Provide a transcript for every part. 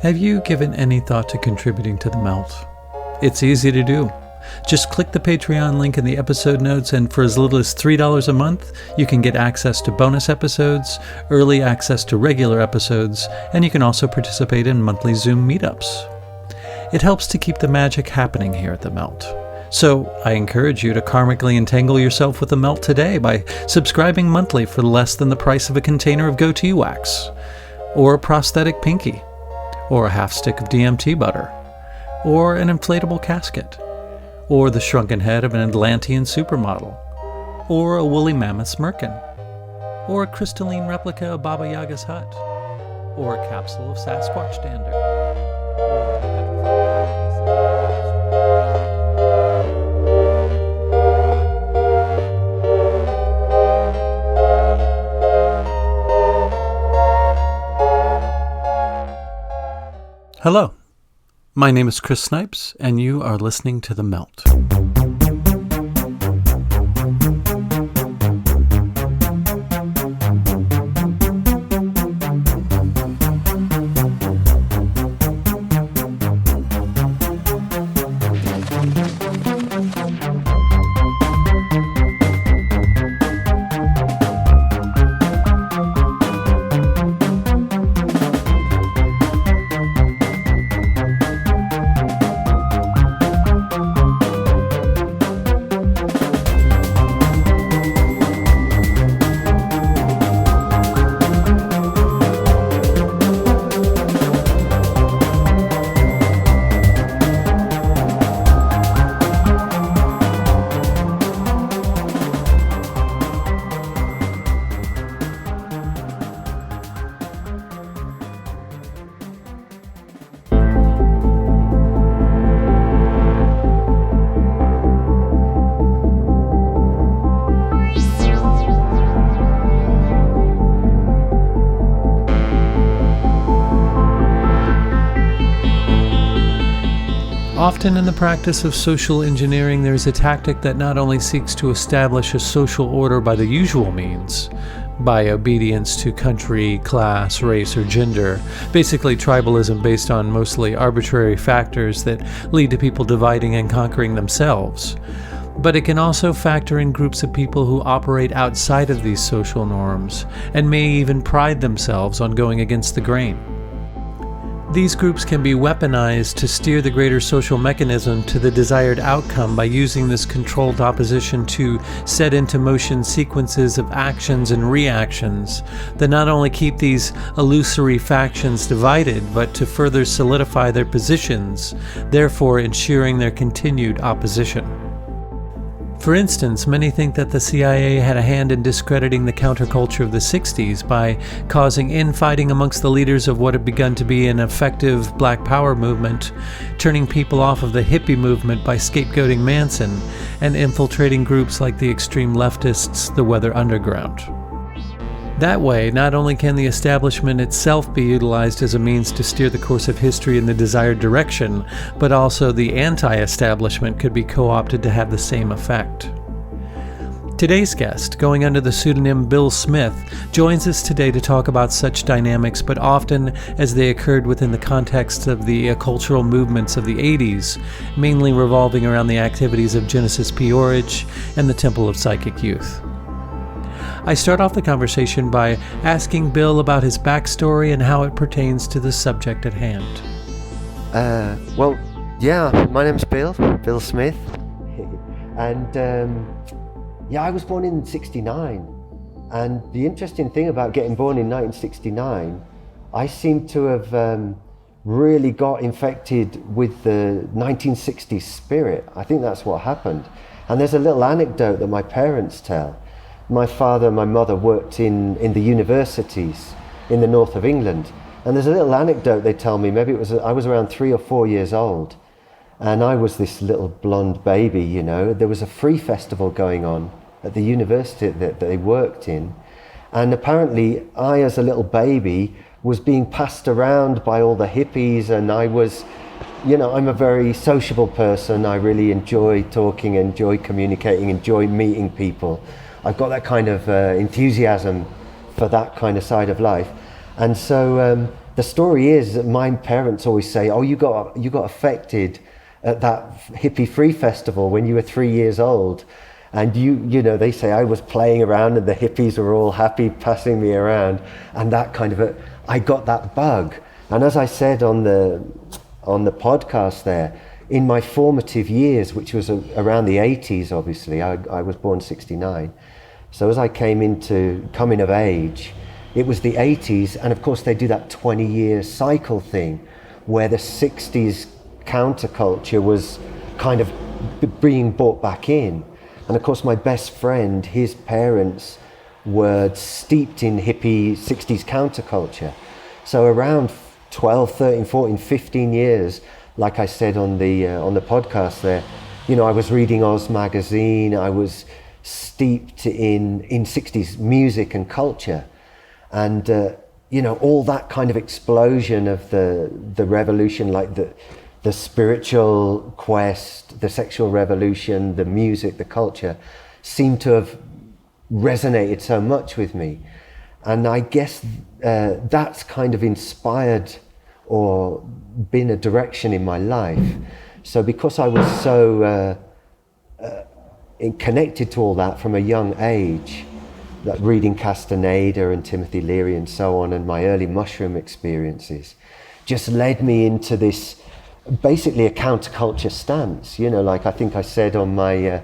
Have you given any thought to contributing to the melt? It's easy to do. Just click the Patreon link in the episode notes, and for as little as $3 a month, you can get access to bonus episodes, early access to regular episodes, and you can also participate in monthly Zoom meetups. It helps to keep the magic happening here at the Melt. So I encourage you to karmically entangle yourself with the Melt today by subscribing monthly for less than the price of a container of goatee wax, or a prosthetic pinky, or a half stick of DMT butter, or an inflatable casket, or the shrunken head of an Atlantean supermodel, or a woolly mammoth's merkin, or a crystalline replica of Baba Yaga's hut, or a capsule of Sasquatch dander. Hello, my name is Chris Snipes, and you are listening to The Melt. Often in the practice of social engineering, there is a tactic that not only seeks to establish a social order by the usual means, by obedience to country, class, race, or gender, basically tribalism based on mostly arbitrary factors that lead to people dividing and conquering themselves, but it can also factor in groups of people who operate outside of these social norms and may even pride themselves on going against the grain. These groups can be weaponized to steer the greater social mechanism to the desired outcome by using this controlled opposition to set into motion sequences of actions and reactions that not only keep these illusory factions divided, but to further solidify their positions, therefore ensuring their continued opposition. For instance, many think that the CIA had a hand in discrediting the counterculture of the 60s by causing infighting amongst the leaders of what had begun to be an effective Black Power movement, turning people off of the hippie movement by scapegoating Manson, and infiltrating groups like the extreme leftists, the Weather Underground. That way, not only can the establishment itself be utilized as a means to steer the course of history in the desired direction, but also the anti-establishment could be co-opted to have the same effect. Today's guest, going under the pseudonym Bill Smith, joins us today to talk about such dynamics, but often as they occurred within the context of the cultural movements of the 80s, mainly revolving around the activities of Genesis P-Orridge and the Temple Ov Psychick Youth. I start off the conversation by asking Bill about his backstory and how it pertains to the subject at hand. My name's Bill Smith. And I was born in 1969. And the interesting thing about getting born in 1969, I seem to have really got infected with the 1960s spirit. I think that's what happened. And there's a little anecdote that my parents tell. My father and my mother worked in the universities in the north of England. And there's a little anecdote they tell me, I was around 3 or 4 years old. And I was this little blonde baby, you know. There was a free festival going on at the university that they worked in. And apparently I, as a little baby, was being passed around by all the hippies, and I was, I'm a very sociable person. I really enjoy talking, enjoy communicating, enjoy meeting people. I've got that kind of enthusiasm for that kind of side of life. And so the story is that my parents always say, oh, you got affected at that hippie free festival when you were 3 years old. And you know, they say I was playing around and the hippies were all happy passing me around, and that kind of I got that bug. And as I said on the podcast there, in my formative years, which was around the 80s, obviously, I was born 69. So as I came into coming of age, it was the 80s, and of course they do that 20-year cycle thing where the 60s counterculture was kind of being brought back in. And of course my best friend, his parents were steeped in hippie 60s counterculture. So around 12, 13, 14, 15 years, like I said on the podcast there, you know, I was reading Oz magazine, I was steeped in 60s music and culture. And, you know, all that kind of explosion of the revolution, like the spiritual quest, the sexual revolution, the music, the culture, seemed to have resonated so much with me. And I guess that's kind of inspired or been a direction in my life. So because I was so connected to all that from a young age, like reading Castaneda and Timothy Leary and so on, and my early mushroom experiences, just led me into this, basically a counterculture stance. You know, like I think I said on my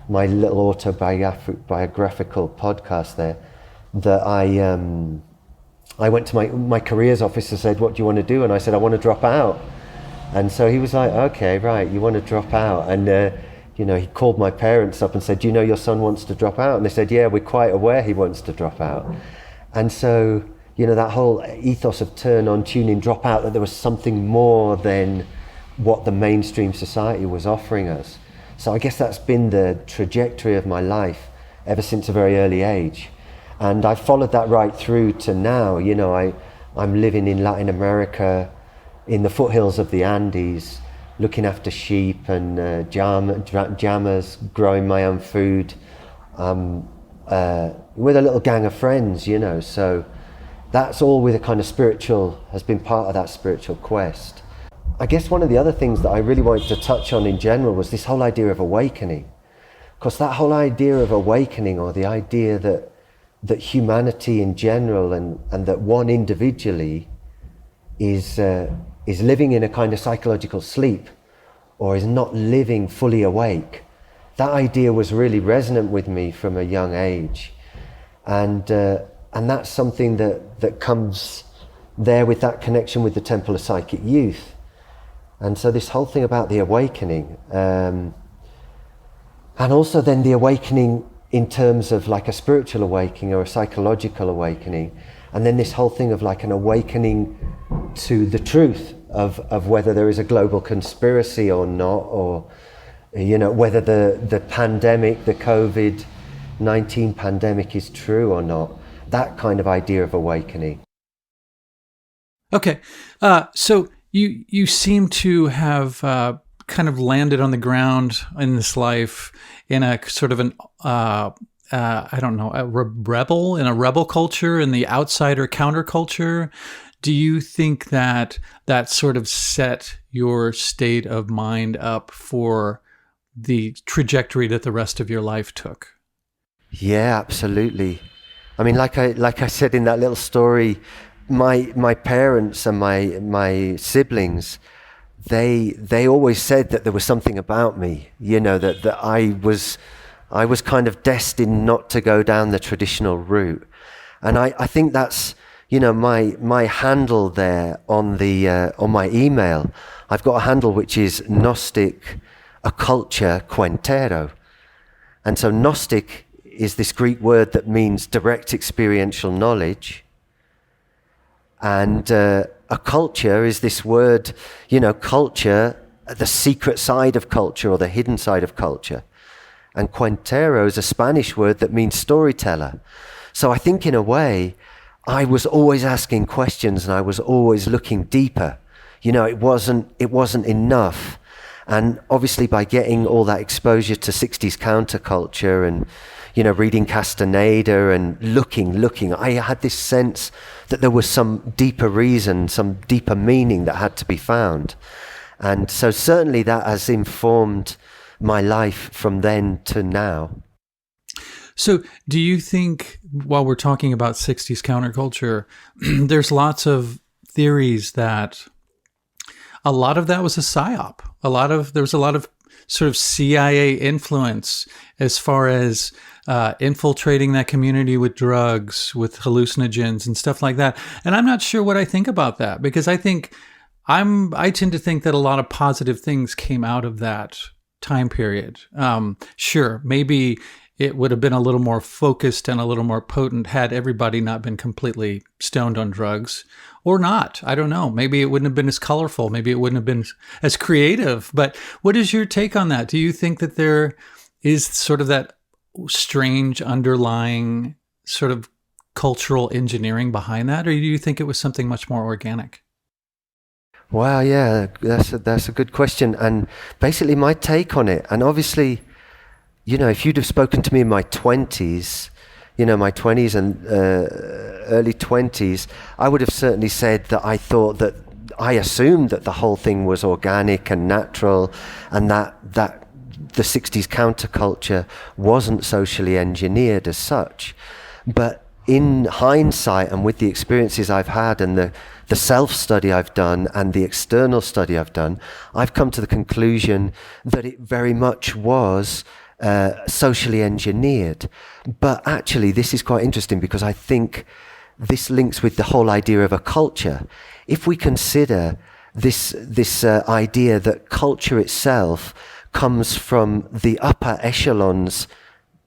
my little autobiographical podcast there, that I went to my careers officer, said, what do you want to do? And I said, I want to drop out. And so he was like, okay, right, you want to drop out. And you know, he called my parents up and said, do you know your son wants to drop out? And they said, yeah, we're quite aware he wants to drop out. And so, you know, that whole ethos of turn on, tune in, drop out, that there was something more than what the mainstream society was offering us. So I guess that's been the trajectory of my life ever since a very early age. And I followed that right through to now. You know, I'm living in Latin America, in the foothills of the Andes, looking after sheep and llamas, growing my own food, with a little gang of friends, you know. So that's all with a kind of spiritual, has been part of that spiritual quest. I guess one of the other things that I really wanted to touch on in general was this whole idea of awakening. Because that whole idea of awakening, or the idea that humanity in general and that one individually is living in a kind of psychological sleep, or is not living fully awake. That idea was really resonant with me from a young age. And that's something that comes there with that connection with the Temple of Psychick Youth. And so this whole thing about the awakening, and also then the awakening in terms of like a spiritual awakening or a psychological awakening, and then this whole thing of like an awakening to the truth of whether there is a global conspiracy or not, or, you know, whether the pandemic, the COVID-19 pandemic is true or not. That kind of idea of awakening. Okay, so you seem to have kind of landed on the ground in this life in a sort of an I don't know, a rebel culture, in the outsider counterculture. Do you think that sort of set your state of mind up for the trajectory that the rest of your life took? Yeah, absolutely. I mean, like I said in that little story, my parents and my siblings, they always said that there was something about me, you know, that I was kind of destined not to go down the traditional route. And I think that's, you know, my handle there on my email. I've got a handle which is Gnostic Occulture Quentero. And so Gnostic is this Greek word that means direct experiential knowledge. And occulture is this word, you know, culture, the secret side of culture or the hidden side of culture. And Quentero is a Spanish word that means storyteller. So I think in a way, I was always asking questions and I was always looking deeper. You know, it wasn't enough. And obviously by getting all that exposure to 60s counterculture and, reading Castaneda and looking, I had this sense that there was some deeper reason, some deeper meaning that had to be found. And so certainly that has informed my life from then to now. So do you think, while we're talking about 60s counterculture, there's lots of theories that a lot of that was a psyop. There was a lot of sort of CIA influence as far as infiltrating that community with drugs, with hallucinogens and stuff like that. And I'm not sure what I think about that, because I tend to think that a lot of positive things came out of that time period. Sure, maybe it would have been a little more focused and a little more potent had everybody not been completely stoned on drugs, or not. I don't know. Maybe it wouldn't have been as colorful. Maybe it wouldn't have been as creative. But what is your take on that? Do you think that there is sort of that strange underlying sort of cultural engineering behind that, or do you think it was something much more organic? Wow, yeah, that's a good question. And basically my take on it, and obviously, if you'd have spoken to me in my 20s, my 20s and early 20s, I would have certainly said that I assumed that the whole thing was organic and natural, and that the 60s counterculture wasn't socially engineered as such. But in hindsight, and with the experiences I've had and the self-study I've done and the external study I've done, I've come to the conclusion that it very much was socially engineered. But actually, this is quite interesting, because I think this links with the whole idea of a culture. If we consider this idea that culture itself comes from the upper echelons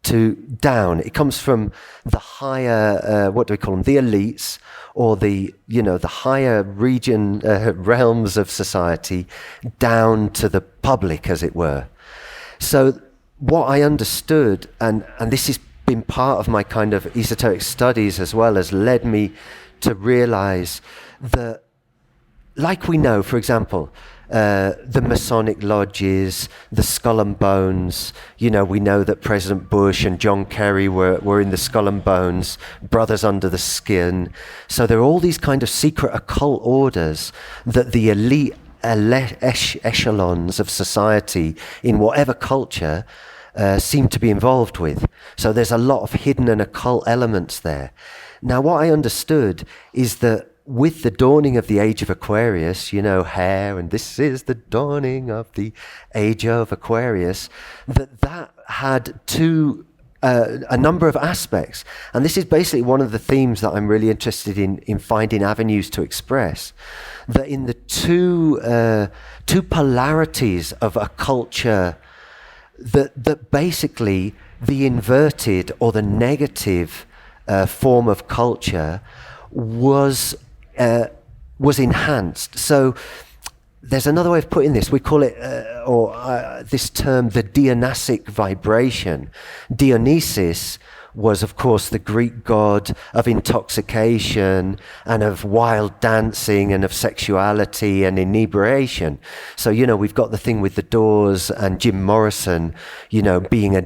to down, it comes from the higher, what do we call them, the elites, or the higher realms of society, down to the public, as it were. So what I understood, and this has been part of my kind of esoteric studies as well, has led me to realize that, like we know, for example, the Masonic lodges, the Skull and Bones, we know that President Bush and John Kerry were in the Skull and Bones, brothers under the skin. So there are all these kind of secret occult orders that the elite echelons of society in whatever culture seem to be involved with. So there's a lot of hidden and occult elements there. Now, what I understood is that with the dawning of the age of Aquarius, hair, and this is the dawning of the age of Aquarius, that had a number of aspects. And this is basically one of the themes that I'm really interested in finding avenues to express, that in the two polarities of a culture, that basically the inverted or the negative form of culture was enhanced. So there's another way of putting this. We call it, this term, the Dionysic vibration. Dionysus was, of course, the Greek god of intoxication and of wild dancing and of sexuality and inebriation. So, we've got the thing with the Doors and Jim Morrison, being a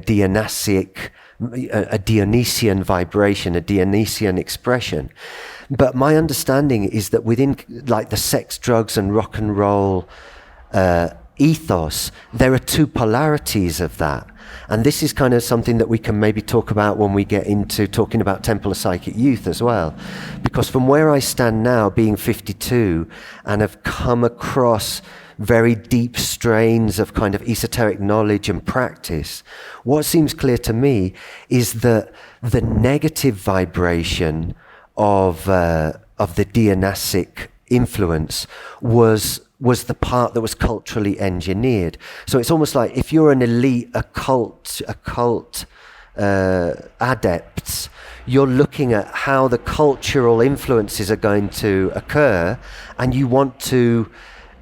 Dionysian vibration, a Dionysian expression. But my understanding is that within the sex, drugs and rock and roll ethos, there are two polarities of that. And this is kind of something that we can maybe talk about when we get into talking about Temple of Psychic Youth as well. Because from where I stand now, being 52, and have come across very deep strains of kind of esoteric knowledge and practice, what seems clear to me is that the negative vibration of the Dionysic influence was the part that was culturally engineered. So it's almost like if you're an elite occult adepts, you're looking at how the cultural influences are going to occur, and you want to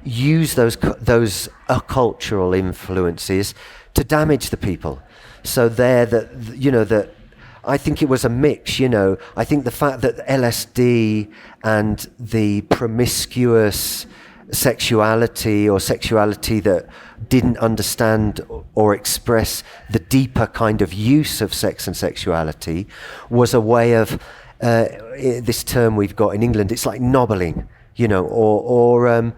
use those occultural influences to damage the people. So that I think it was a mix, I think the fact that LSD and the promiscuous sexuality, or sexuality that didn't understand or express the deeper kind of use of sex and sexuality was a way of this term we've got in England, it's like nobbling, you know, or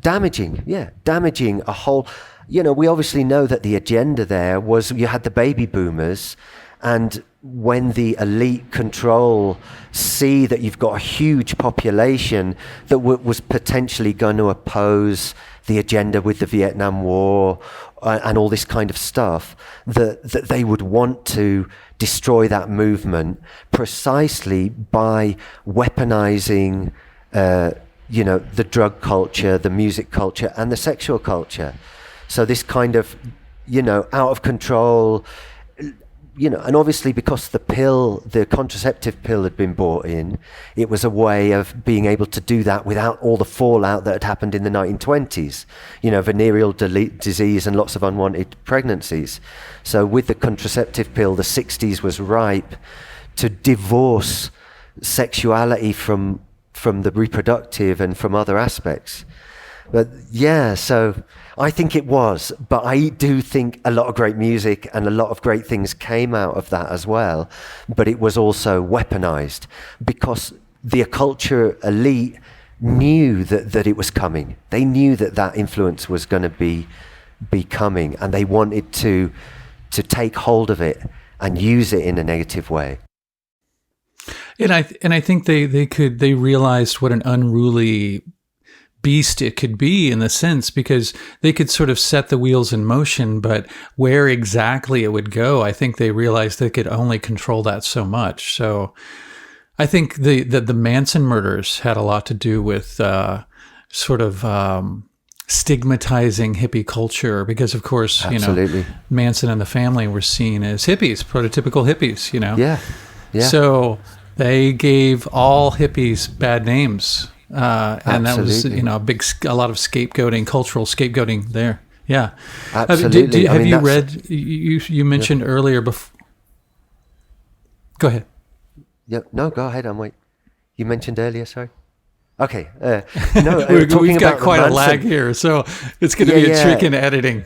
damaging a whole, you know. We obviously know that the agenda there was you had the baby boomers, and when the elite control see that you've got a huge population that was potentially going to oppose the agenda with the Vietnam War and all this kind of stuff, that they would want to destroy that movement precisely by weaponizing you know, the drug culture, the music culture, and the sexual culture. So this kind of, you know, out of control, you know, and obviously because the contraceptive pill had been brought in, it was a way of being able to do that without all the fallout that had happened in the 1920s, you know, venereal disease and lots of unwanted pregnancies. So with the contraceptive pill, the 60s was ripe to divorce sexuality from the reproductive and from other aspects. But yeah, so I think it was, but I do think a lot of great music and a lot of great things came out of that as well. But it was also weaponized because the occulture elite knew that it was coming. They knew that influence was going to be coming, and they wanted to take hold of it and use it in a negative way. And I think they realized what an unruly beast it could be, in the sense, because they could sort of set the wheels in motion, but where exactly it would go, I think they realized they could only control that so much. So I think the Manson murders had a lot to do with sort of stigmatizing hippie culture, because of course, Absolutely. You know, Manson and the family were seen as hippies, prototypical hippies, you know. Yeah. So they gave all hippies bad names. And that was, you know, a lot of scapegoating, cultural scapegoating there. Yeah. Absolutely. Have you read, you mentioned earlier before. Go ahead. Yeah, no, go ahead. I'm waiting. You mentioned earlier, sorry. Okay. No, we've got quite a lag here, so it's going to be a trick in editing.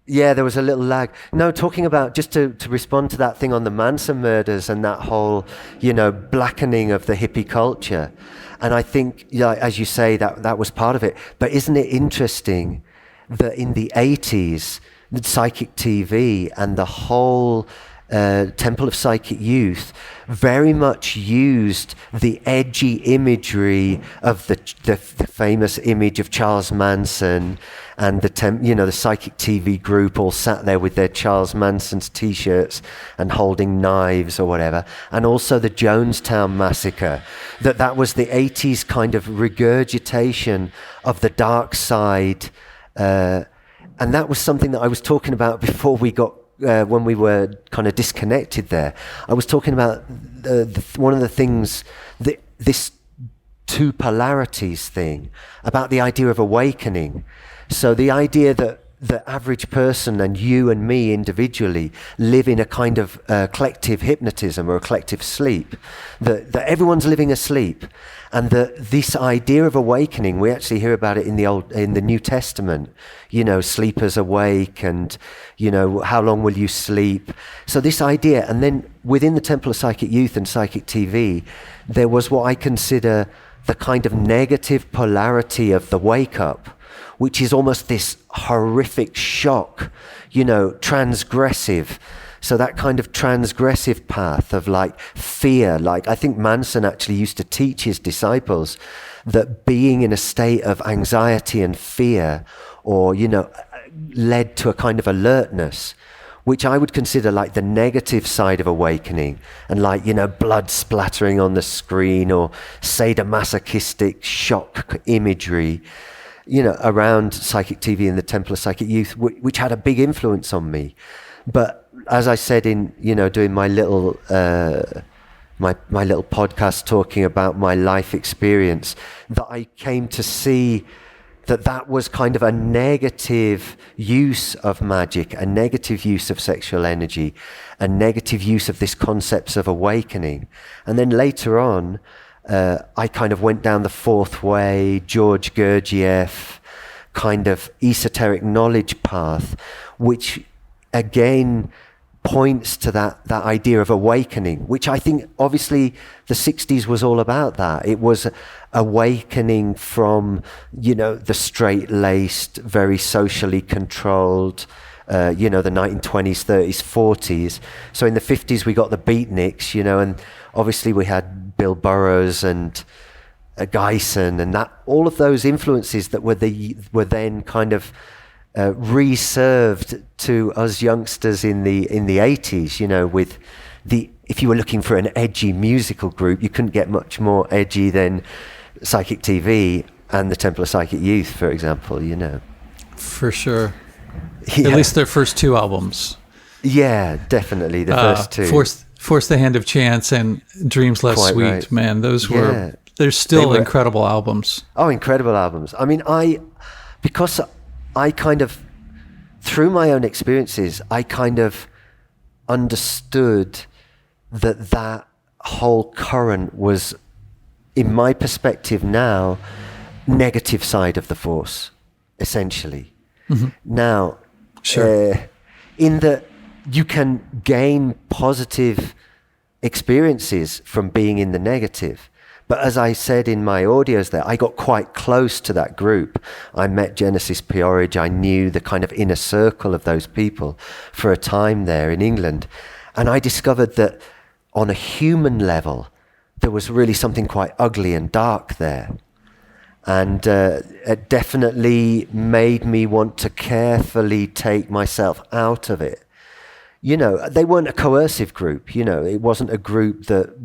Yeah, there was a little lag. No, talking about, just to respond to that thing on the Manson murders and that whole, you know, blackening of the hippie culture. And I think, as you say, that was part of it. But isn't it interesting that in the 80s, the Psychic TV and the whole Temple Ov Psychick Youth very much used the edgy imagery of the famous image of Charles Manson, and the Psychic TV group all sat there with their Charles Manson's t-shirts and holding knives or whatever, and also the Jonestown massacre. That was the 80s kind of regurgitation of the dark side, and that was something that I was talking about before we got when we were kind of disconnected there. I was talking about one of the things, this two polarities thing, about the idea of awakening. So the idea that the average person and you and me individually live in a kind of collective hypnotism or a collective sleep, that everyone's living asleep, and that this idea of awakening, we actually hear about it in the New Testament, you know, sleepers awake, and, you know, how long will you sleep? So this idea, and then within the Temple of Psychic Youth and Psychic TV, there was what I consider the kind of negative polarity of the wake up, which is almost this horrific shock, you know, transgressive. So that kind of transgressive path of like fear, like I think Manson actually used to teach his disciples that being in a state of anxiety and fear, or, you know, led to a kind of alertness, which I would consider like the negative side of awakening, and like, you know, blood splattering on the screen or sadomasochistic shock imagery, you know, around Psychic TV and the Temple of Psychic Youth, which had a big influence on me. But as I said in, you know, doing my little my little podcast talking about my life experience, that I came to see that was kind of a negative use of magic, a negative use of sexual energy, a negative use of this concepts of awakening. And then later on, I kind of went down the fourth way, George Gurdjieff, kind of esoteric knowledge path, which again points to that idea of awakening, which I think obviously the 60s was all about that. It was awakening from, the straight-laced, very socially controlled, the 1920s, 30s, 40s. So in the 50s we got the beatniks, and obviously we had Bill Burroughs and Geisen, and that all of those influences that were then kind of reserved to us youngsters in the 80s, with if you were looking for an edgy musical group, you couldn't get much more edgy than Psychic TV and the Temple of Psychic Youth, for example, For sure. Yeah. At least their first two albums. Yeah, definitely the first two. Force the Hand of Chance and Dreams Less Quite Sweet, right. man. Those were, they're still incredible albums. Oh, incredible albums. I mean, because I kind of, through my own experiences, I kind of understood that whole current was, in my perspective now, negative side of the Force, essentially. Mm-hmm. Now, sure. In that you can gain positive experiences from being in the negative. But as I said in my audios there, I got quite close to that group. I met Genesis Peorage. I knew the kind of inner circle of those people for a time there in England. And I discovered that on a human level, there was really something quite ugly and dark there. And it definitely made me want to carefully take myself out of it. They weren't a coercive group. It wasn't a group that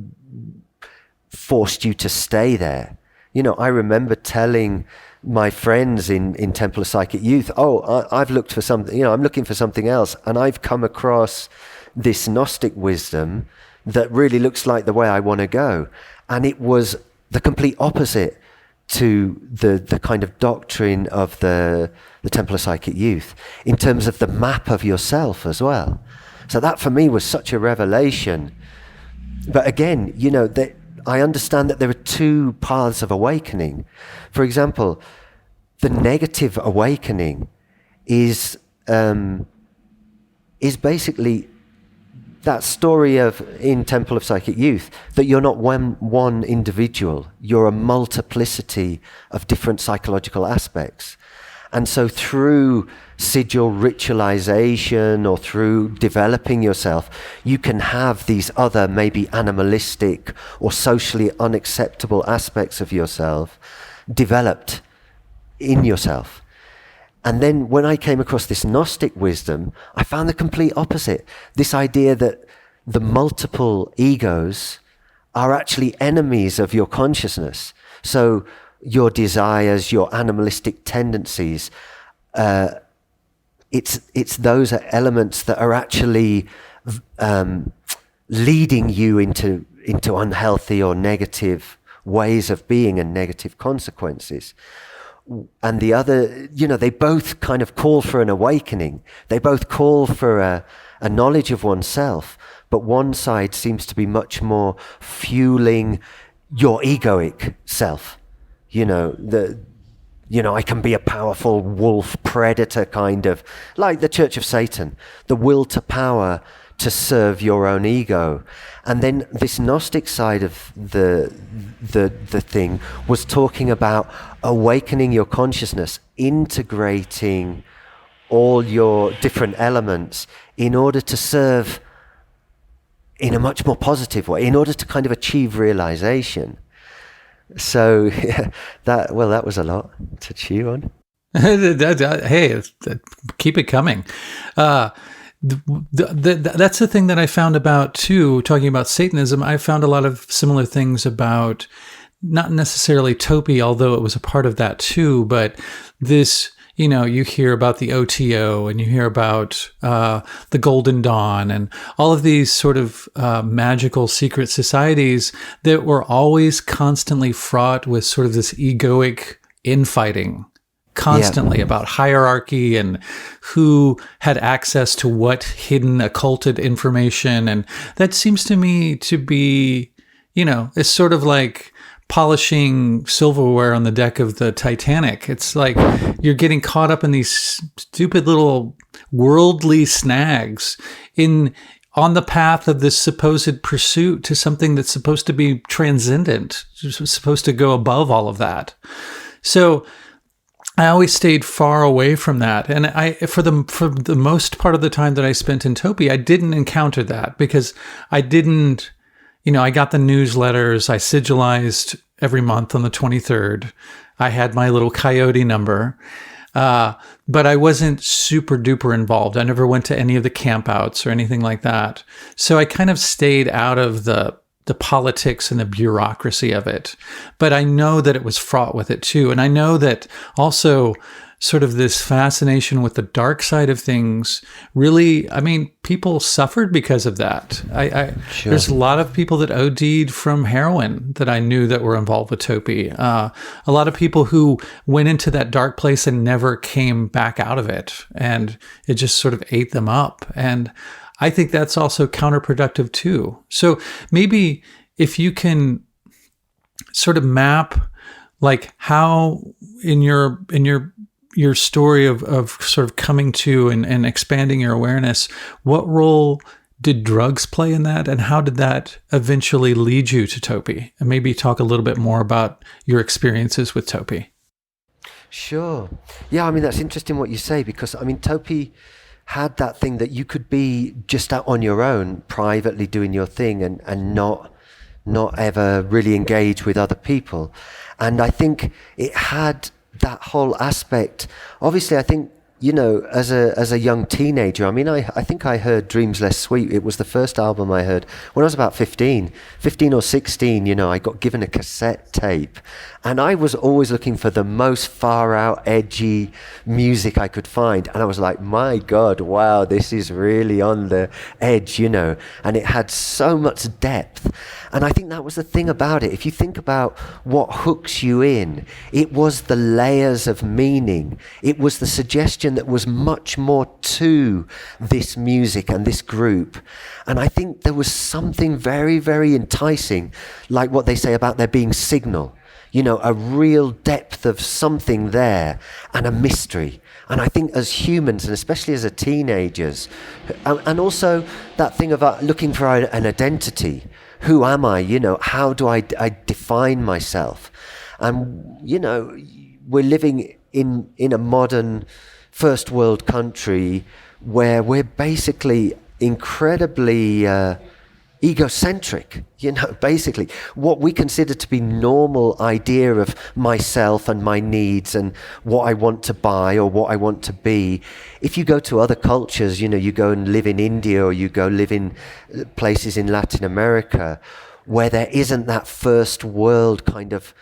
forced you to stay there. I remember telling my friends in Temple of Psychic Youth, I've looked for something, I'm looking for something else, and I've come across this Gnostic wisdom that really looks like the way I want to go. And it was the complete opposite to the kind of doctrine of the Temple of Psychic Youth in terms of the map of yourself as well. So that for me was such a revelation. But again, I understand that there are two paths of awakening. For example, the negative awakening is basically that story of in Temple of Psychic Youth that you're not one individual, you're a multiplicity of different psychological aspects. And so through sigil ritualization or through developing yourself, you can have these other maybe animalistic or socially unacceptable aspects of yourself developed in yourself. And then when I came across this Gnostic wisdom, I found the complete opposite. This idea that the multiple egos are actually enemies of your consciousness. So your desires, your animalistic tendencies, it's those elements that are actually leading you into unhealthy or negative ways of being and negative consequences. And the other, they both kind of call for an awakening. They both call for a knowledge of oneself, but one side seems to be much more fueling your egoic self. I can be a powerful wolf predator kind of, like the Church of Satan, the will to power to serve your own ego. And then this Gnostic side of the thing was talking about awakening your consciousness, integrating all your different elements in order to serve in a much more positive way, in order to kind of achieve realization. So that was a lot to chew on. Hey, keep it coming. That's the thing that I found about too, talking about Satanism. I found a lot of similar things about, not necessarily Topi, although it was a part of that too, but this, you hear about the OTO and you hear about the Golden Dawn and all of these sort of magical secret societies that were always constantly fraught with sort of this egoic infighting. Constantly about hierarchy and who had access to what hidden occulted information. And that seems to me to be, it's sort of like polishing silverware on the deck of the Titanic. It's like you're getting caught up in these stupid little worldly snags on the path of this supposed pursuit to something that's supposed to be transcendent, supposed to go above all of that. So I always stayed far away from that. And for the most part of the time that I spent in Topi, I didn't encounter that because I didn't, I got the newsletters. I sigilized every month on the 23rd. I had my little coyote number. But I wasn't super duper involved. I never went to any of the campouts or anything like that. So I kind of stayed out of the politics and the bureaucracy of it. But I know that it was fraught with it too. And I know that also sort of this fascination with the dark side of things really, people suffered because of that. Sure. There's a lot of people that OD'd from heroin that I knew that were involved with Topi. A lot of people who went into that dark place and never came back out of it. And it just sort of ate them up. And I think that's also counterproductive too. So maybe if you can sort of map like how in your story of sort of coming to and expanding your awareness, what role did drugs play in that? And how did that eventually lead you to Topi? And maybe talk a little bit more about your experiences with Topi. Sure. Yeah, that's interesting what you say, because Topi had that thing that you could be just out on your own, privately doing your thing and not ever really engage with other people. And I think it had that whole aspect. Obviously, I think, as a young teenager, I think I heard Dreams Less Sweet. It was the first album I heard when I was about 15 or 16. I got given a cassette tape, and I was always looking for the most far out, edgy music I could find. And I was like, my God, wow, this is really on the edge, and it had so much depth. And I think that was the thing about it. If you think about what hooks you in, it was the layers of meaning. It was the suggestion that was much more to this music and this group. And I think there was something very, very enticing, like what they say about there being signal, a real depth of something there and a mystery. And I think as humans, and especially as teenagers, and also that thing of looking for an identity. Who am I? How do I define myself? And, we're living in a modern first world country where we're basically incredibly egocentric, basically what we consider to be normal idea of myself and my needs and what I want to buy or what I want to be. If you go to other cultures, you go and live in India or you go live in places in Latin America where there isn't that first world kind of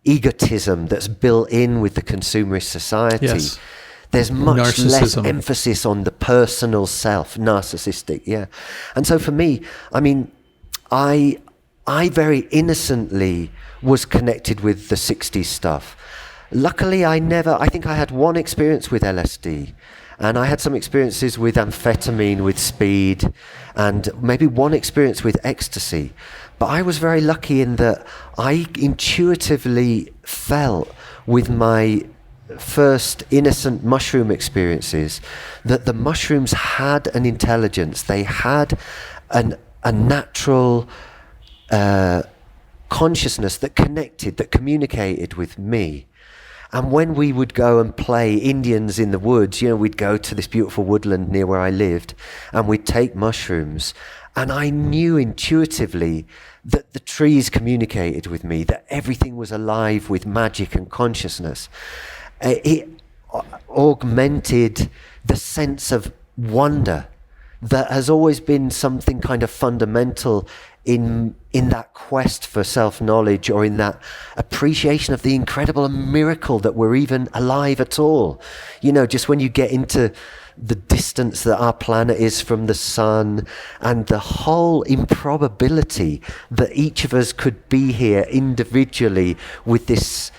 egotism that's built in with the consumerist society. Yes. There's much less emphasis on the personal self, narcissistic, yeah. And so for me, I very innocently was connected with the 60s stuff. Luckily, I think I had one experience with LSD, and I had some experiences with amphetamine, with speed, and maybe one experience with ecstasy. But I was very lucky in that I intuitively felt with my first innocent mushroom experiences that the mushrooms had an intelligence. They had a natural consciousness that communicated with me. And when we would go and play Indians in the woods, we'd go to this beautiful woodland near where I lived, and we'd take mushrooms, and I knew intuitively that the trees communicated with me, that everything was alive with magic and consciousness. It augmented the sense of wonder that has always been something kind of fundamental in that quest for self-knowledge, or in that appreciation of the incredible miracle that we're even alive at all. Just when you get into the distance that our planet is from the sun, and the whole improbability that each of us could be here individually with this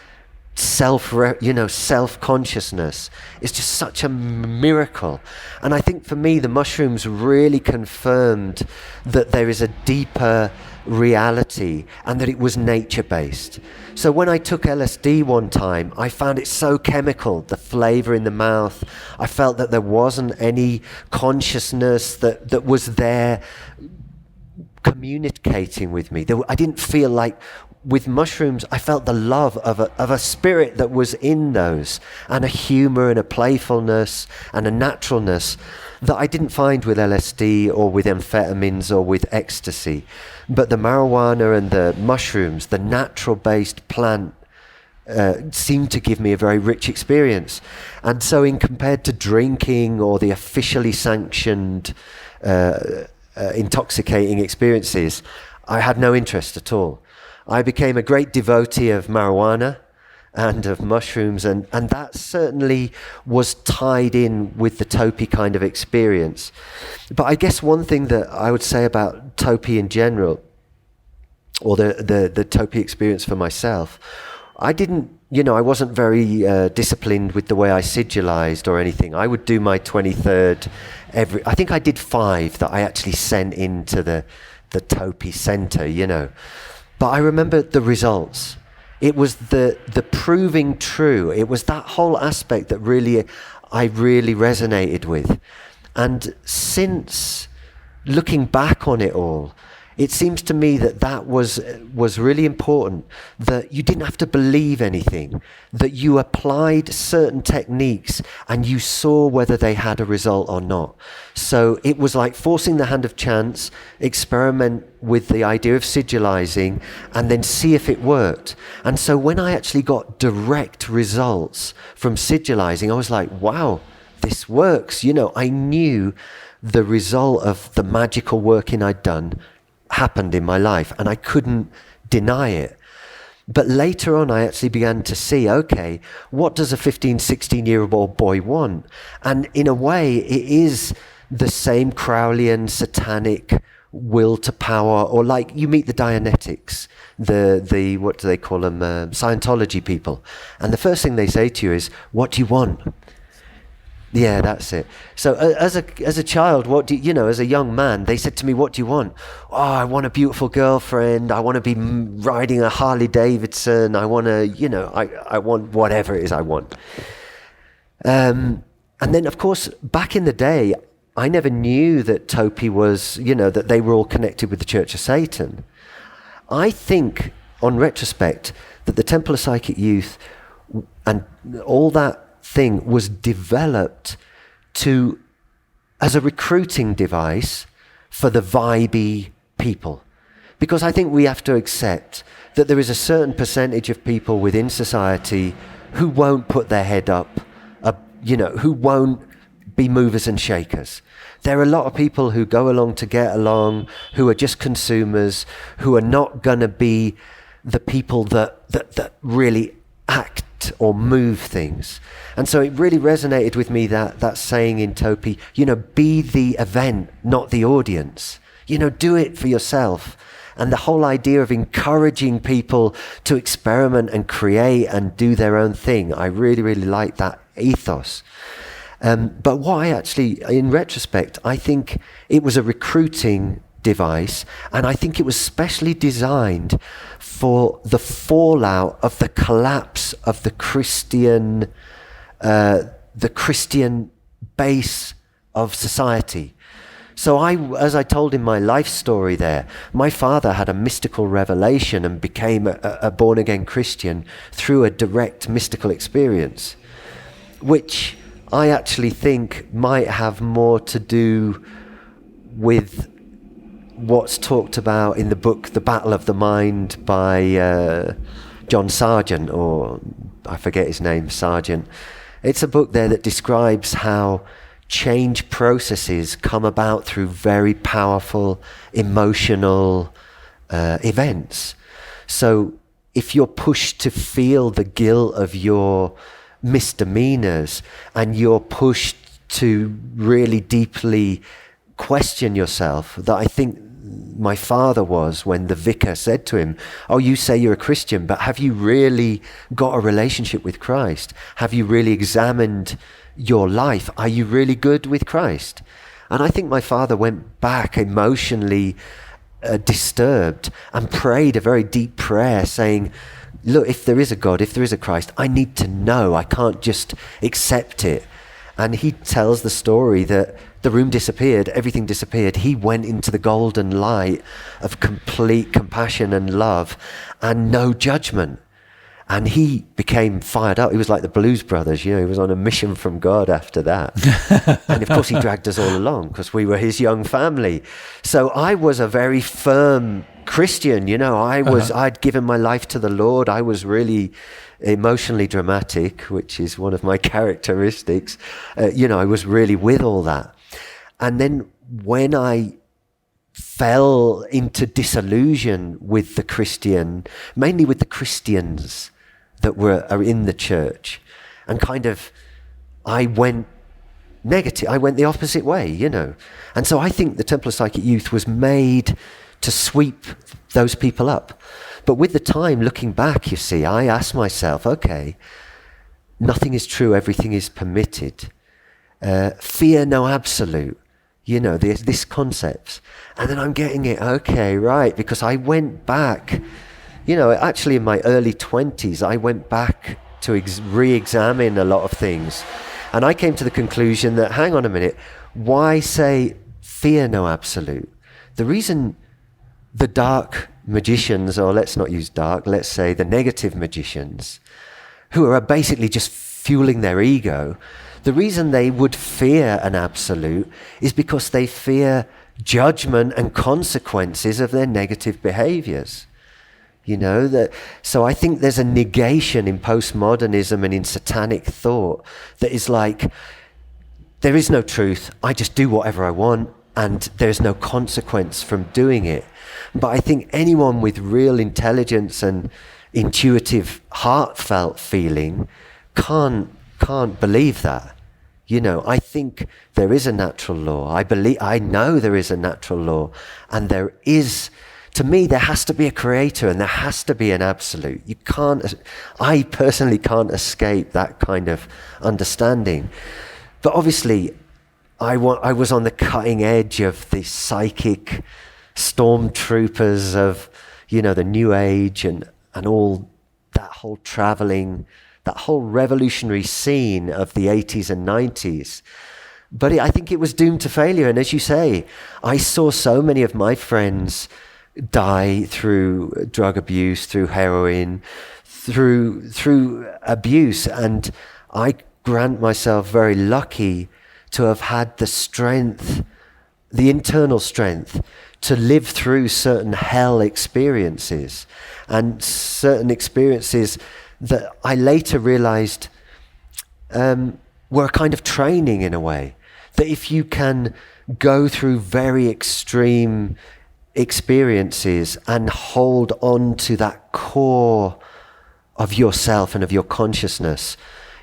self-consciousness is just such a miracle. And I think for me, the mushrooms really confirmed that there is a deeper reality and that it was nature-based. So when I took LSD one time, I found it so chemical, the flavor in the mouth. I felt that there wasn't any consciousness that was there communicating with me. I didn't feel like, with mushrooms, I felt the love of a spirit that was in those, and a humor and a playfulness and a naturalness that I didn't find with LSD or with amphetamines or with ecstasy. But the marijuana and the mushrooms, the natural-based plant, seemed to give me a very rich experience. And so in compared to drinking or the officially sanctioned intoxicating experiences, I had no interest at all. I became a great devotee of marijuana and of mushrooms, and that certainly was tied in with the Topi kind of experience. But I guess one thing that I would say about Topi in general, or the Topi experience for myself, I wasn't very disciplined with the way I sigilized or anything. I would do my 23rd I think I did 5 that I actually sent into the Topi center, But I remember the results. It was the proving true. It was that whole aspect that I really resonated with. And since looking back on it all, it seems to me that was really important, that you didn't have to believe anything, that you applied certain techniques and you saw whether they had a result or not. So it was like forcing the hand of chance, experiment with the idea of sigilizing, and then see if it worked. And so when I actually got direct results from sigilizing, I was like, wow, this works. I knew the result of the magical working I'd done happened in my life, and I couldn't deny it. But later on, I actually began to see, okay, what does a 15, 16-year-old boy want? And in a way, it is the same Crowleyan satanic will to power, or like you meet the Dianetics, the what do they call them, Scientology people. And the first thing they say to you is, what do you want? Yeah, that's it. So as a child, as a young man, they said to me, what do you want? Oh, I want a beautiful girlfriend. I want to be riding a Harley Davidson. I want to, I want whatever it is I want. And then, of course, back in the day, I never knew that Topi was, that they were all connected with the Church of Satan. I think, on retrospect, that the Temple of Psychick Youth and all that thing was developed as a recruiting device for the vibey people. Because I think we have to accept that there is a certain percentage of people within society who won't put their head up, who won't be movers and shakers. There are a lot of people who go along to get along, who are just consumers, who are not going to be the people that really act or move things. And so it really resonated with me, that saying in Topi, be the event, not the audience. Do it for yourself. And the whole idea of encouraging people to experiment and create and do their own thing, I really, really like that ethos. But what I actually, in retrospect, I think it was a recruiting device, and I think it was specially designed for the fallout of the collapse of the Christian base of society. So as I told in my life story there, my father had a mystical revelation and became a born-again Christian through a direct mystical experience, which I actually think might have more to do with what's talked about in the book The Battle of the Mind by John Sargent, or I forget his name, Sargent. It's a book there that describes how change processes come about through very powerful emotional events. So if you're pushed to feel the guilt of your misdemeanors, and you're pushed to really deeply question yourself, that I think my father was when the vicar said to him, "Oh, you say you're a Christian, but have you really got a relationship with Christ? Have you really examined your life? Are you really good with Christ?" And I think my father went back emotionally disturbed and prayed a very deep prayer saying, "Look, if there is a God, if there is a Christ, I need to know. I can't just accept it." And he tells the story that the room disappeared, everything disappeared. He went into the golden light of complete compassion and love and no judgment. And he became fired up. He was like the Blues Brothers, he was on a mission from God after that. And of course he dragged us all along because we were his young family. So I was a very firm Christian, I'd given my life to the Lord. I was really emotionally dramatic, which is one of my characteristics. I was really with all that. And then when I fell into disillusion with the Christian, mainly with the Christians that are in the church, and I went negative. I went the opposite way, And so I think the Temple of Psychic Youth was made to sweep those people up. But with the time, looking back, you see, I asked myself, okay, nothing is true, everything is permitted. Fear no absolute, this concept. And then I'm getting it, okay, right, because I went back, actually in my early 20s, I went back to re-examine a lot of things. And I came to the conclusion that, hang on a minute, why say fear no absolute? The reason the dark magicians, or let's not use dark, let's say the negative magicians, who are basically just fueling their ego, the reason they would fear an absolute is because they fear judgment and consequences of their negative behaviors. So I think there's a negation in postmodernism and in satanic thought that is like, there is no truth, I just do whatever I want, and there's no consequence from doing it. But I think anyone with real intelligence and intuitive, heartfelt feeling can't believe that. I think there is a natural law. I know there is a natural law, and to me, there has to be a creator and there has to be an absolute. I personally can't escape that kind of understanding. But obviously, I was on the cutting edge of the psychic stormtroopers of, the New Age and all that whole traveling, that whole revolutionary scene of the 80s and 90s. But I think it was doomed to failure. And as you say, I saw so many of my friends die through drug abuse, through heroin, through abuse. And I grant myself very lucky to have had the strength, the internal strength, to live through certain hell experiences and certain experiences that I later realized were a kind of training in a way. That if you can go through very extreme experiences and hold on to that core of yourself and of your consciousness,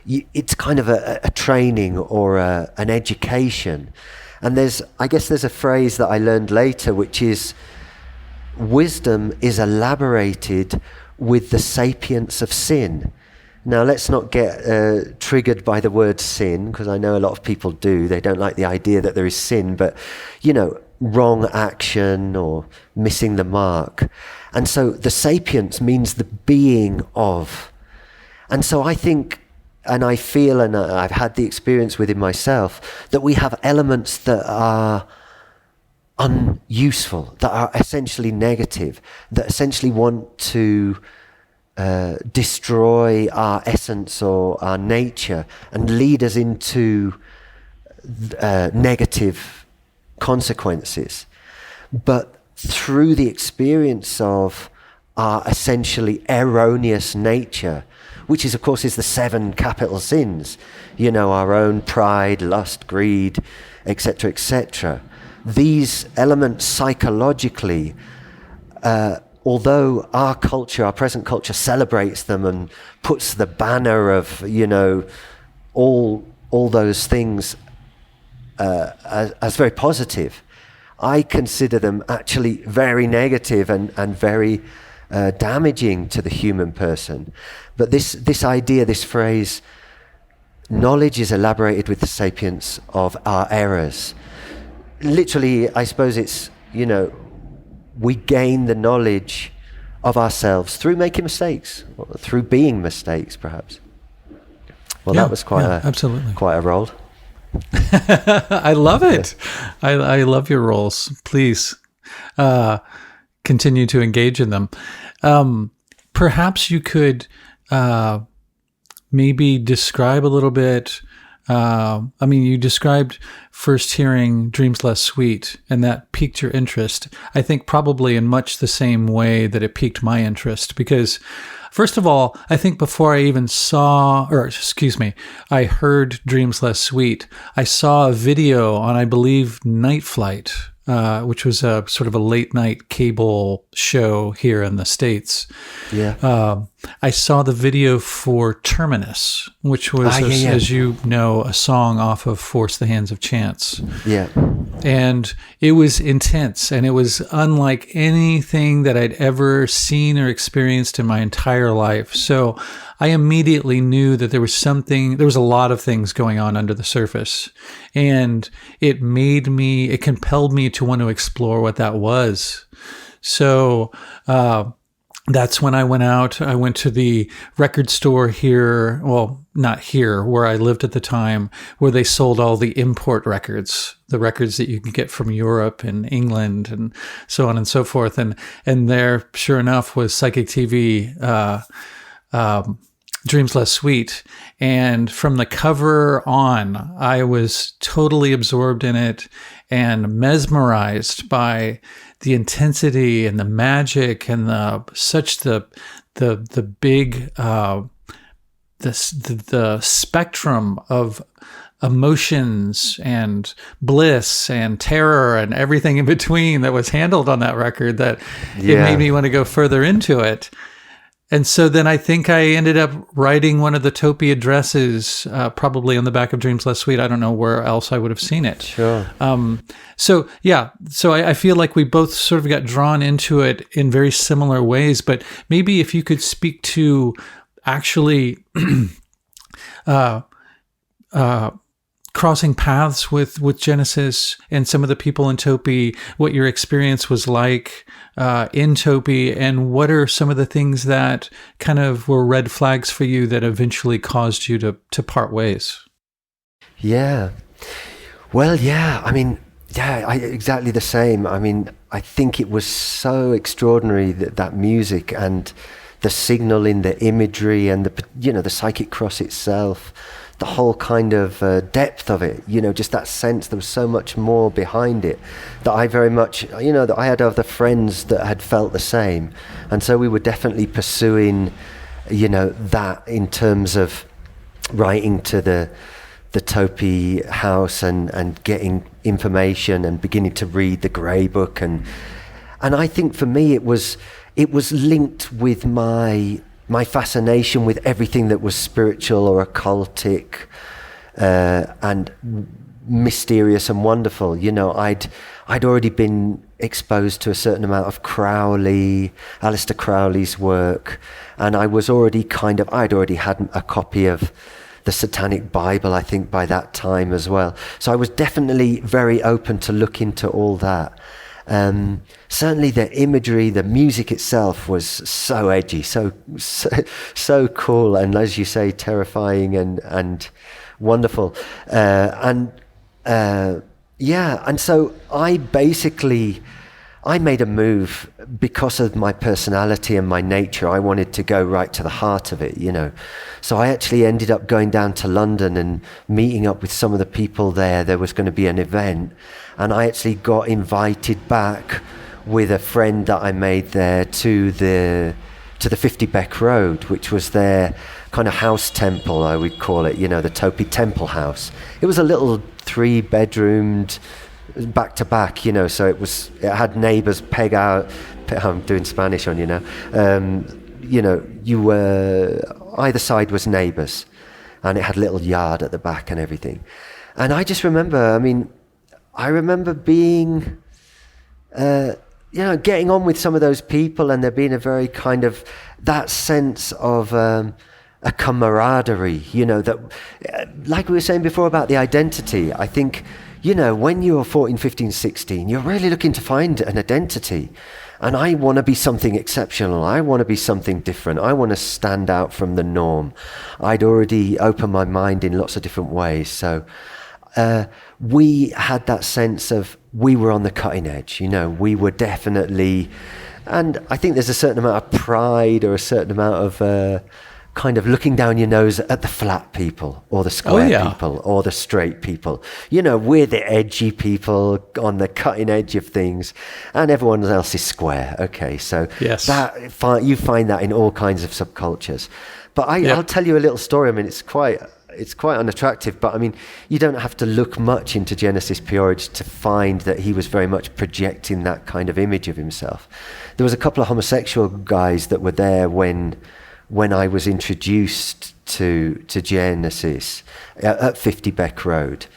it's kind of a training or an education. And I guess there's a phrase that I learned later, which is, wisdom is elaborated with the sapience of sin. Now, let's not get triggered by the word sin, because I know a lot of people do. They don't like the idea that there is sin, but, wrong action or missing the mark. And so the sapience means the being of. And so I think, and I feel, and I've had the experience within myself, that we have elements that are unuseful, that are essentially negative, that essentially want to destroy our essence or our nature and lead us into negative consequences. But through the experience of our essentially erroneous nature, which is, of course, is the 7 capital sins, our own pride, lust, greed, etc., etc. These elements psychologically, although our culture, our present culture, celebrates them and puts the banner of, all those things as very positive, I consider them actually very negative and very damaging to the human person. But this idea, this phrase, knowledge is elaborated with the sapience of our errors. Literally, I suppose it's, we gain the knowledge of ourselves through making mistakes, or through being mistakes, perhaps. Well, that was absolutely quite a role. I love it. I love your roles. Please continue to engage in them. Perhaps you could maybe describe a little bit. You described first hearing Dreams Less Sweet, and that piqued your interest. I think probably in much the same way that it piqued my interest, because first of all, I think before I even I heard Dreams Less Sweet, I saw a video on, I believe, Night Flight, which was a sort of a late night cable show here in the States. Yeah. I saw the video for Terminus, which was, as you know, a song off of Force the Hands of Chance. Yeah. And it was intense, and it was unlike anything that I'd ever seen or experienced in my entire life. So I immediately knew that there was a lot of things going on under the surface. And it compelled me to want to explore what that was. So, that's when I went out. I went to the record store here, well, not here, where I lived at the time, where they sold all the import records, the records that you can get from Europe and England and so on and so forth. And there, sure enough, was Psychic TV, Dreams Less Sweet. And from the cover on, I was totally absorbed in it and mesmerized by the intensity and the magic and the big the spectrum of emotions and bliss and terror and everything in between that was handled on that record, that it made me want to go further into it. And so then I think I ended up writing one of the Topi addresses, probably on the back of Dreams Less Sweet. I don't know where else I would have seen it. Sure. So I feel like we both sort of got drawn into it in very similar ways, but maybe if you could speak to actually crossing paths with Genesis and some of the people in Topi, what your experience was like in Topi, and what are some of the things that kind of were red flags for you that eventually caused you to part ways? Yeah. Well, yeah. Exactly the same. I think it was so extraordinary that music and the signal in the imagery and the psychic cross itself, the whole kind of depth of it, just that sense there was so much more behind it, that I very much, that I had other friends that had felt the same. And so we were definitely pursuing, that in terms of writing to the Topi house and getting information and beginning to read the Grey Book. And I think for me it was linked with my fascination with everything that was spiritual or occultic and mysterious and wonderful. I'd already been exposed to a certain amount of Aleister Crowley's work, and I was already I'd already had a copy of the Satanic Bible, I think, by that time as well. So I was definitely very open to look into all that. Certainly the imagery, the music itself was so edgy, so cool, and as you say, terrifying and wonderful. And so I made a move because of my personality and my nature. I wanted to go right to the heart of it, So I actually ended up going down to London and meeting up with some of the people there. There was going to be an event, and I actually got invited back with a friend that I made there to the 50 Beck Road, which was their kind of house temple, I would call it, the Topi Temple House. It was a little 3-bedroomed, back to back, so it had neighbors peg out. I'm doing Spanish on you were either side was neighbors, and it had a little yard at the back and everything. And I just remember, I remember being getting on with some of those people, and there being a very kind of that sense of a camaraderie, that, like we were saying before about the identity, I think, when you're 14, 15, 16, you're really looking to find an identity. And I want to be something exceptional. I want to be something different. I want to stand out from the norm. I'd already opened my mind in lots of different ways. So we had that sense of we were on the cutting edge. We were definitely, and I think there's a certain amount of pride or a certain amount of kind of looking down your nose at the flat people or the square people or the straight people. We're the edgy people on the cutting edge of things, and everyone else is square. Okay, so yes. You find that in all kinds of subcultures. But I'll tell you a little story. I mean, it's quite unattractive, but I mean, you don't have to look much into Genesis Peorage to find that he was very much projecting that kind of image of himself. There was a couple of homosexual guys that were there when I was introduced to Genesis at 50 Beck Road.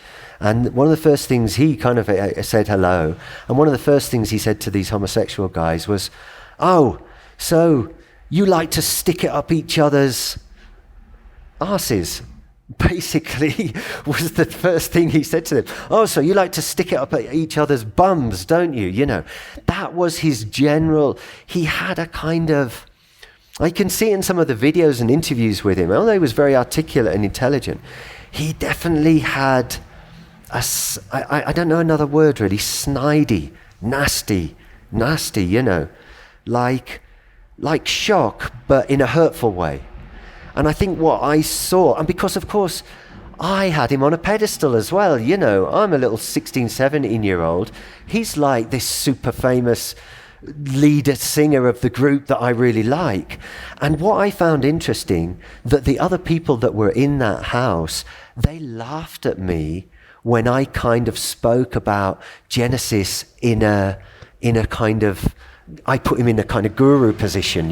And one of the first things he kind of said hello, and one of the first things he said to these homosexual guys was, "Oh, so you like to stick it up each other's arses?" Basically was the first thing he said to them. "Oh, so you like to stick it up at each other's bums, don't you?" That was his general, he had a kind of, I can see in some of the videos and interviews with him, although he was very articulate and intelligent, he definitely had I don't know another word really, snidey, nasty, like shock, but in a hurtful way. And I think what I saw, and because of course I had him on a pedestal as well, I'm a little 16, 17-year-old. He's like this super famous leader singer of the group that I really like. And what I found interesting, that the other people that were in that house, they laughed at me when I kind of spoke about Genesis in a kind of, I put him in a kind of guru position,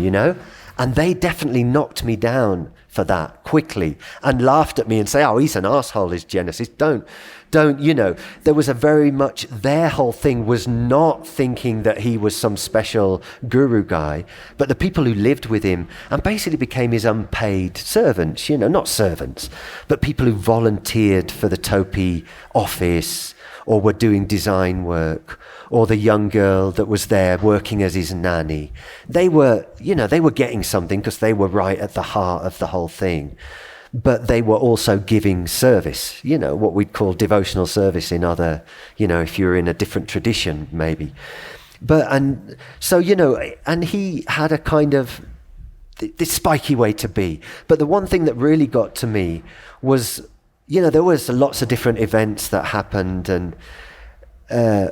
and they definitely knocked me down for that quickly and laughed at me and say, "Oh, he's an asshole, is Genesis. Don't, there was a very much, their whole thing was not thinking that he was some special guru guy, but the people who lived with him and basically became his unpaid servants, not servants, but people who volunteered for the Topi office or were doing design work, or the young girl that was there working as his nanny. They were getting something because they were right at the heart of the whole thing. But they were also giving service, what we'd call devotional service in other, if you're in a different tradition, maybe. And he had a kind of this spiky way to be. But the one thing that really got to me was, there was lots of different events that happened, and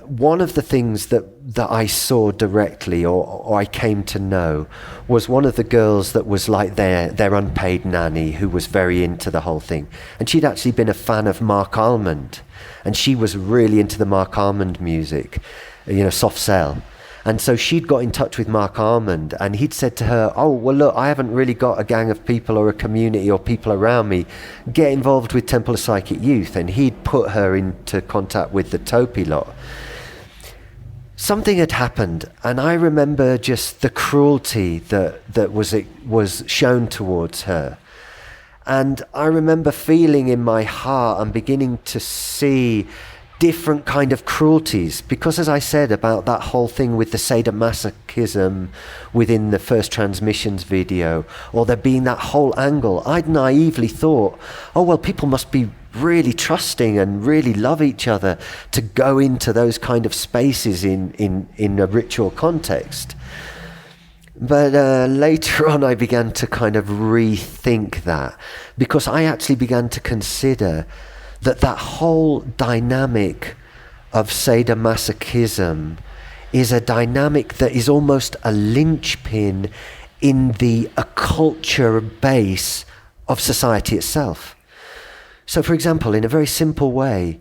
one of the things that I saw directly or I came to know was one of the girls that was like their unpaid nanny, who was very into the whole thing. And she'd actually been a fan of Mark Almond, and she was really into the Mark Almond music, Soft Cell. And so she'd got in touch with Mark Almond, and he'd said to her, "Oh, well, look, I haven't really got a gang of people or a community or people around me. Get involved with Temple Ov Psychick Youth." And he'd put her into contact with the Topi lot. Something had happened, and I remember just the cruelty that was shown towards her. And I remember feeling in my heart and beginning to see different kind of cruelties, because as I said about that whole thing with the sadomasochism within the first transmissions video, or there being that whole angle, I'd naively thought, oh well, people must be really trusting and really love each other to go into those kind of spaces in a ritual context. But later on I began to kind of rethink that, because I actually began to consider that whole dynamic of sadomasochism is a dynamic that is almost a linchpin in the occulture base of society itself. So, for example, in a very simple way,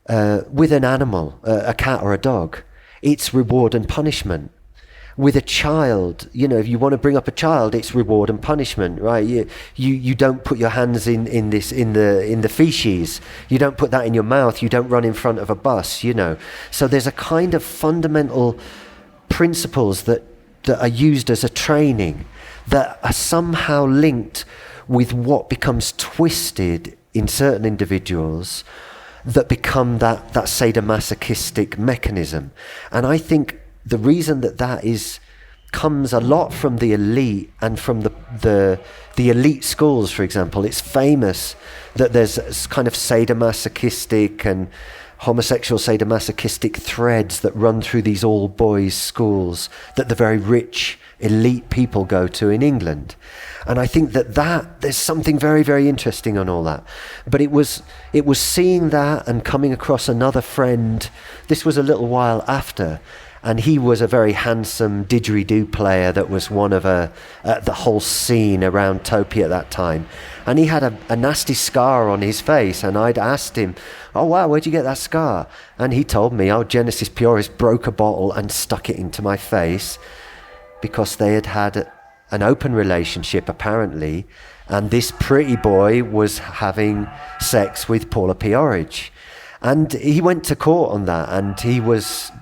with an animal, a cat or a dog, it's reward and punishment. with a child, if you want to bring up a child, it's reward and punishment, right? You don't put your hands in the feces. You don't put that in your mouth. You don't run in front of a bus, So there's a kind of fundamental principles that are used as a training that are somehow linked with what becomes twisted in certain individuals that become that sadomasochistic mechanism. And I think the reason that comes a lot from the elite and from the elite schools, for example. It's famous that there's kind of sadomasochistic and homosexual sadomasochistic threads that run through these all-boys schools that the very rich elite people go to in England. And I think that there's something very, very interesting on all that. But it was seeing that and coming across another friend. This was a little while after, and he was a very handsome didgeridoo player that was one of the whole scene around Topi at that time. And he had a nasty scar on his face, and I'd asked him, "Oh wow, where'd you get that scar?" And he told me, "Oh, Genesis Purist broke a bottle and stuck it into my face because they had an open relationship apparently, and this pretty boy was having sex with Paula Piorich." And he went to court on that, and he was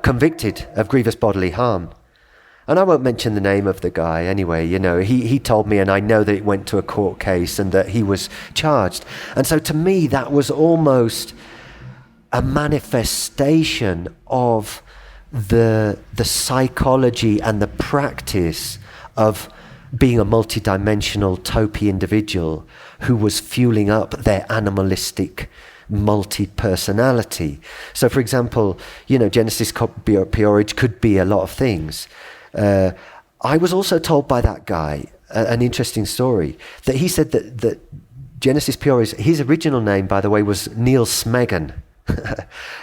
convicted of grievous bodily harm. And I won't mention the name of the guy anyway, he told me, and I know that it went to a court case and that he was charged. And so to me, that was almost a manifestation of the psychology and the practice of being a multidimensional Topi individual who was fueling up their animalistic multi-personality. So for example, Genesis Purich could be a lot of things. I was also told by that guy an interesting story, that he said that Genesis Purich, his original name, by the way, was Neil Smegan.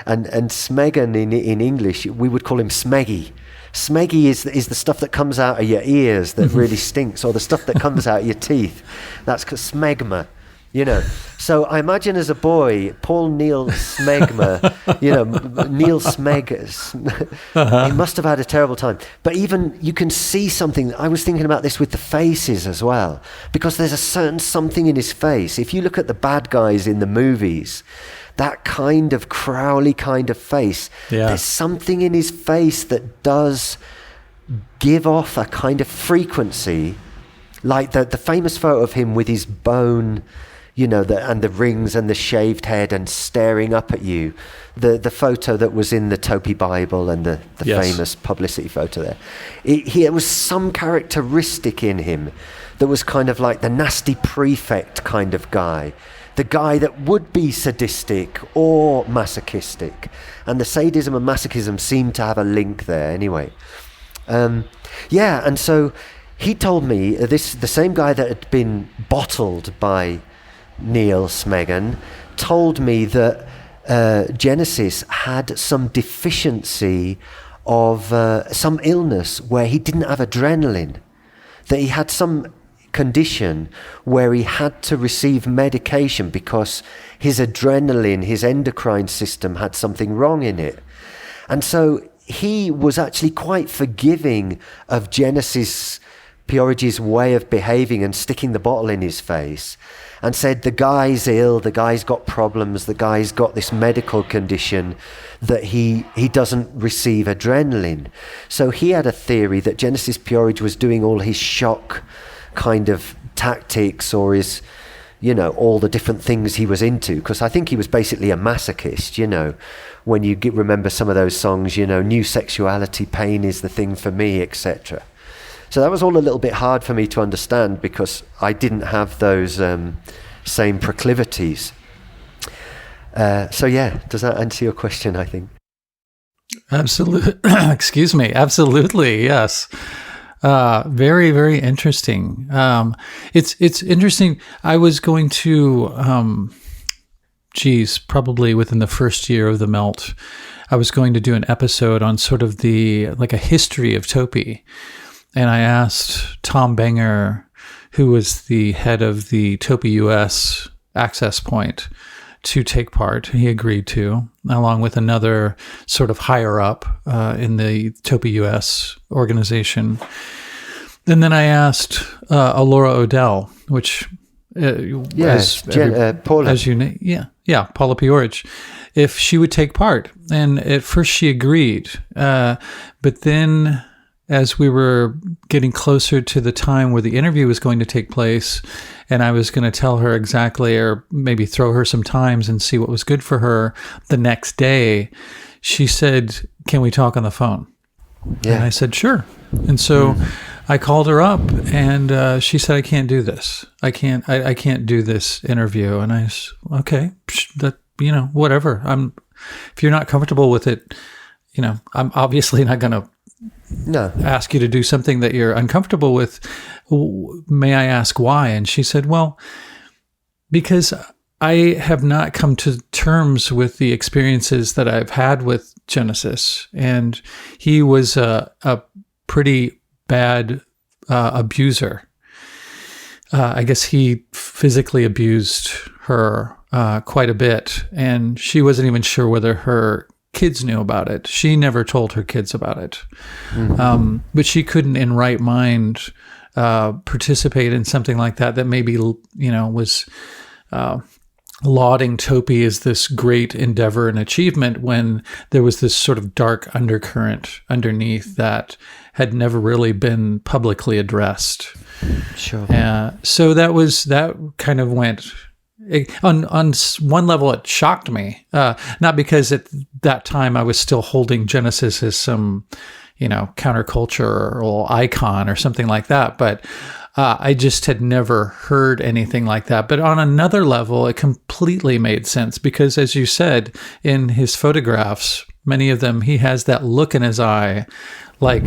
and Smegan in English, we would call him Smeggy. Smeggy is the stuff that comes out of your ears that really stinks, or the stuff that comes out of your teeth. That's smegma, So I imagine as a boy, Paul Neil Smegma, Neil Smeg, he must have had a terrible time. But even you can see something. I was thinking about this with the faces as well, because there's a certain something in his face. If you look at the bad guys in the movies, that kind of Crowley kind of face, there's something in his face that does give off a kind of frequency, like the famous photo of him with his bone, and the rings and the shaved head and staring up at you, the photo that was in the Topi Bible and the famous publicity photo there. There was some characteristic in him that was kind of like the nasty prefect kind of guy. The guy that would be sadistic or masochistic. And the sadism and masochism seemed to have a link there anyway. And so he told me, the same guy that had been bottled by Neil Smegan, told me that Genesis had some deficiency of some illness where he didn't have adrenaline, that he had some condition where he had to receive medication because his adrenaline, his endocrine system had something wrong in it. And so he was actually quite forgiving of Genesis Purich's way of behaving and sticking the bottle in his face, and said the guy's ill, the guy's got problems, the guy's got this medical condition that he doesn't receive adrenaline. So he had a theory that Genesis Purich was doing all his shock kind of tactics, or his, all the different things he was into, because I think he was basically a masochist, when you remember some of those songs, new sexuality, pain is the thing for me, etc. So that was all a little bit hard for me to understand, because I didn't have those same proclivities. Does that answer your question, I think? Absolutely. Excuse me. Absolutely. Yes. Very, very interesting. It's interesting. I was going to, probably within the first year of the melt, I was going to do an episode on sort of a history of Topi. And I asked Tom Banger, who was the head of the Topi US access point, to take part. He agreed to, along with another sort of higher up in the Topi US organization. And then I asked Alora Odell, which Paula. as you know, Paula Piorich, if she would take part. And at first she agreed, but then as we were getting closer to the time where the interview was going to take place, and I was going to tell her exactly, or maybe throw her some times and see what was good for her the next day, she said, "Can we talk on the phone?" Yeah. And I said, "Sure." And so I called her up, and she said, "I can't do this. I can't do this interview." And I said, "Okay, that, whatever. If you're not comfortable with it, I'm obviously not going to ask you to do something that you're uncomfortable with. May I ask why?" And she said, "Well, because I have not come to terms with the experiences that I've had with Genesis, and he was a pretty bad abuser. I guess he physically abused her quite a bit, and she wasn't even sure whether her kids knew about it. She never told her kids about it. But she couldn't in right mind participate in something like that maybe, was lauding Topi as this great endeavor and achievement when there was this sort of dark undercurrent underneath that had never really been publicly addressed. Sure. So that kind of went... On one level, it shocked me, not because at that time I was still holding Genesis as some, counterculture or icon or something like that, but I just had never heard anything like that. But on another level, it completely made sense because, as you said, in his photographs, many of them, he has that look in his eye, like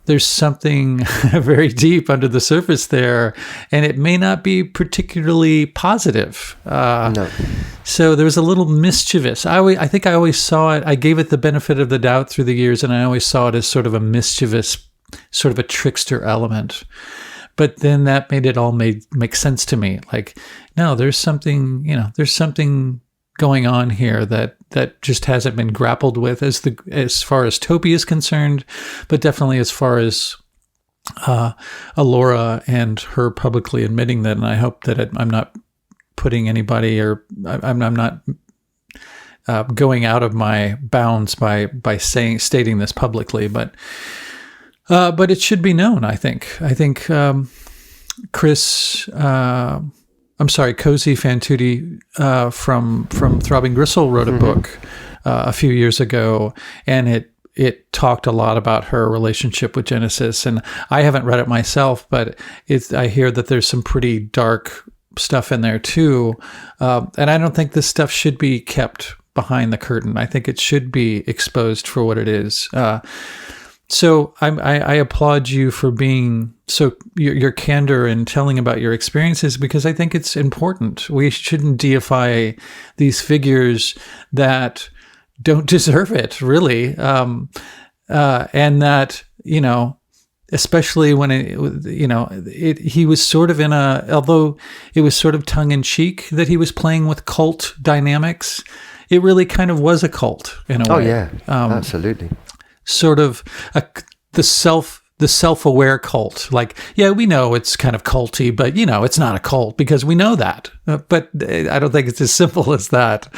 there's something very deep under the surface there, and it may not be particularly positive. No. So there was a little mischievous. I think I always saw it, I gave it the benefit of the doubt through the years, and I always saw it as sort of a mischievous, sort of a trickster element. But then that made it all make sense to me. Like, no, there's something going on here that just hasn't been grappled with as far as Topi is concerned, but definitely as far as Alora and her publicly admitting that. And I hope that I'm not putting anybody, or I'm not going out of my bounds by stating this publicly, but it should be known. I think Cozy Fantuti from Throbbing Gristle wrote a book a few years ago, and it talked a lot about her relationship with Genesis. And I haven't read it myself, but I hear that there's some pretty dark stuff in there too. And I don't think this stuff should be kept behind the curtain. I think it should be exposed for what it is. So I applaud you for being your candor in telling about your experiences, because I think it's important. We shouldn't deify these figures that don't deserve it, really, and that especially when he was sort of although it was sort of tongue in cheek that he was playing with cult dynamics, it really kind of was a cult in a way. Oh yeah, absolutely. Sort of the self-aware cult. Like, yeah, we know it's kind of culty, but it's not a cult because we know that. But I don't think it's as simple as that.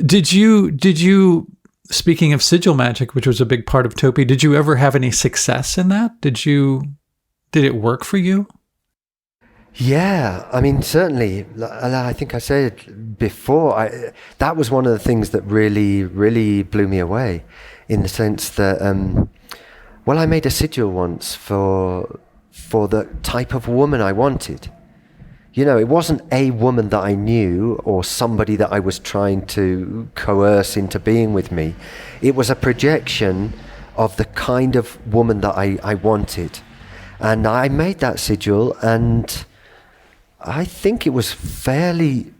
Did you, speaking of sigil magic, which was a big part of Topi, did you ever have any success in that? Did it work for you? Yeah, I mean, certainly. I think I said before, that was one of the things that really, really blew me away, in the sense that, I made a sigil once for the type of woman I wanted. It wasn't a woman that I knew or somebody that I was trying to coerce into being with me. It was a projection of the kind of woman that I wanted. And I made that sigil, and I think it was fairly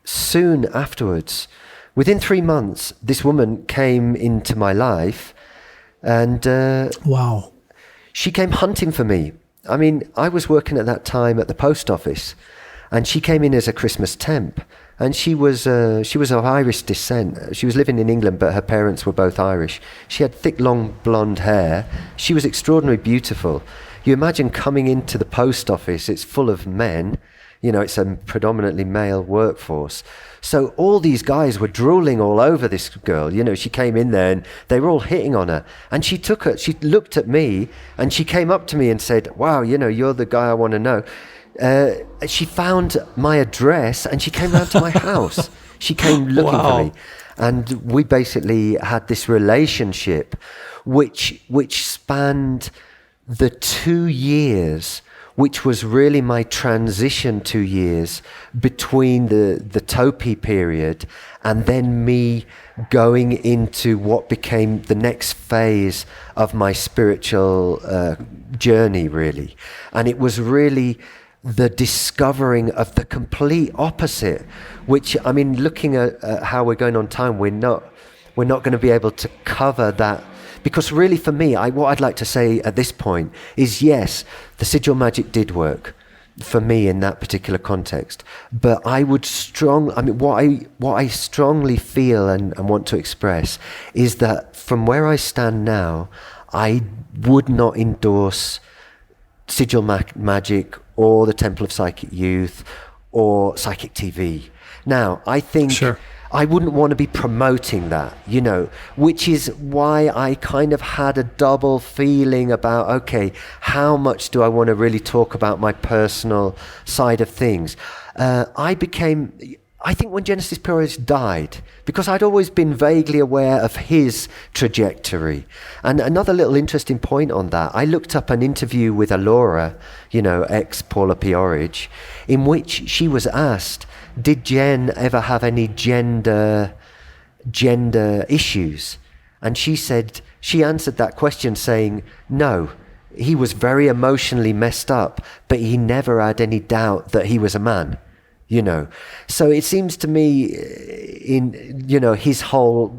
soon afterwards. Within 3 months, this woman came into my life, and wow, she came hunting for me. I mean, I was working at that time at the post office, and she came in as a Christmas temp, And she was of Irish descent. She was living in England, but her parents were both Irish. She had thick, long, blonde hair. She was extraordinarily beautiful. You imagine coming into the post office, it's full of men. You know, it's a predominantly male workforce. So all these guys were drooling all over this girl. You know, she came in there and they were all hitting on her. And she looked at me and she came up to me and said, wow, you know, you're the guy I want to know. She found my address and she came round to my house. She came looking for me. And we basically had this relationship which spanned the 2 years, which was really my transition 2 years between the Topi period and then me going into what became the next phase of my spiritual journey, really. And it was really the discovering of the complete opposite, which, I mean, looking at how we're going on time, we're not going to be able to cover that. Because really for me, what I'd like to say at this point is, yes, the sigil magic did work for me in that particular context. But what I strongly feel and want to express is that from where I stand now, I would not endorse sigil magic or the Temple of Psychick Youth or Psychic TV. Now, I think... Sure. I wouldn't want to be promoting that, you know, which is why I kind of had a double feeling about, okay, how much do I want to really talk about my personal side of things? I think when Genesis Pires died, because I'd always been vaguely aware of his trajectory. And another little interesting point on that, I looked up an interview with Alora, you know, ex-Paula Piorich, in which she was asked, did Jen ever have any gender issues? And she answered that question saying, no, he was very emotionally messed up, but he never had any doubt that he was a man, you know. So it seems to me in, you know, his whole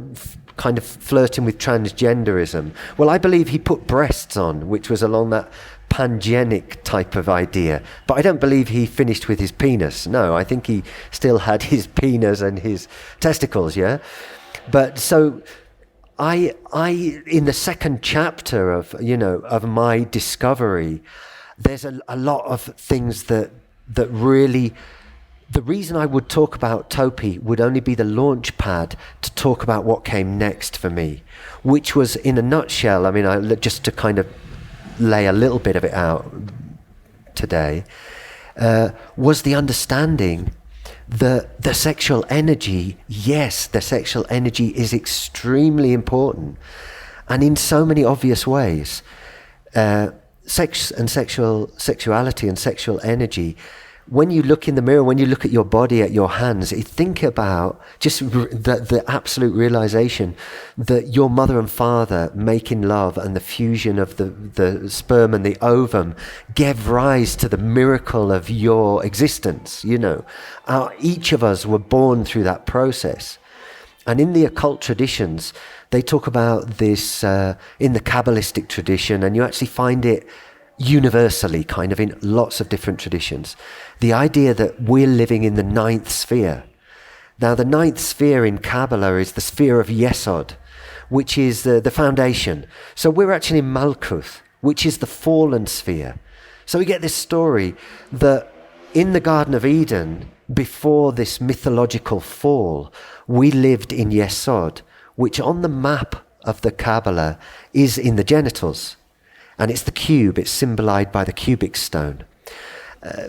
kind of flirting with transgenderism, well, I believe he put breasts on, which was along that pangenic type of idea, but I don't believe he finished with his penis. No, I think he still had his penis and his testicles, yeah. But so I in the second chapter of, you know, of my discovery, there's a lot of things that really, the reason I would talk about Topi would only be the launch pad to talk about what came next for me, which was, in a nutshell, I mean, just to kind of lay a little bit of it out today, was the understanding that the sexual energy, yes, the sexual energy is extremely important, and in so many obvious ways. Sex and sexuality and sexual energy, when you look in the mirror, when you look at your body, at your hands, you think about just the absolute realization that your mother and father making love and the fusion of the sperm and the ovum gave rise to the miracle of your existence, you know. Each of us were born through that process. And in the occult traditions, they talk about this in the Kabbalistic tradition, and you actually find it universally, kind of in lots of different traditions, the idea that we're living in the ninth sphere. Now, the ninth sphere in Kabbalah is the sphere of Yesod, which is the foundation. So we're actually in Malkuth, which is the fallen sphere. So we get this story that in the Garden of Eden, before this mythological fall, we lived in Yesod, which on the map of the Kabbalah is in the genitals. And it's the cube, it's symbolized by the cubic stone.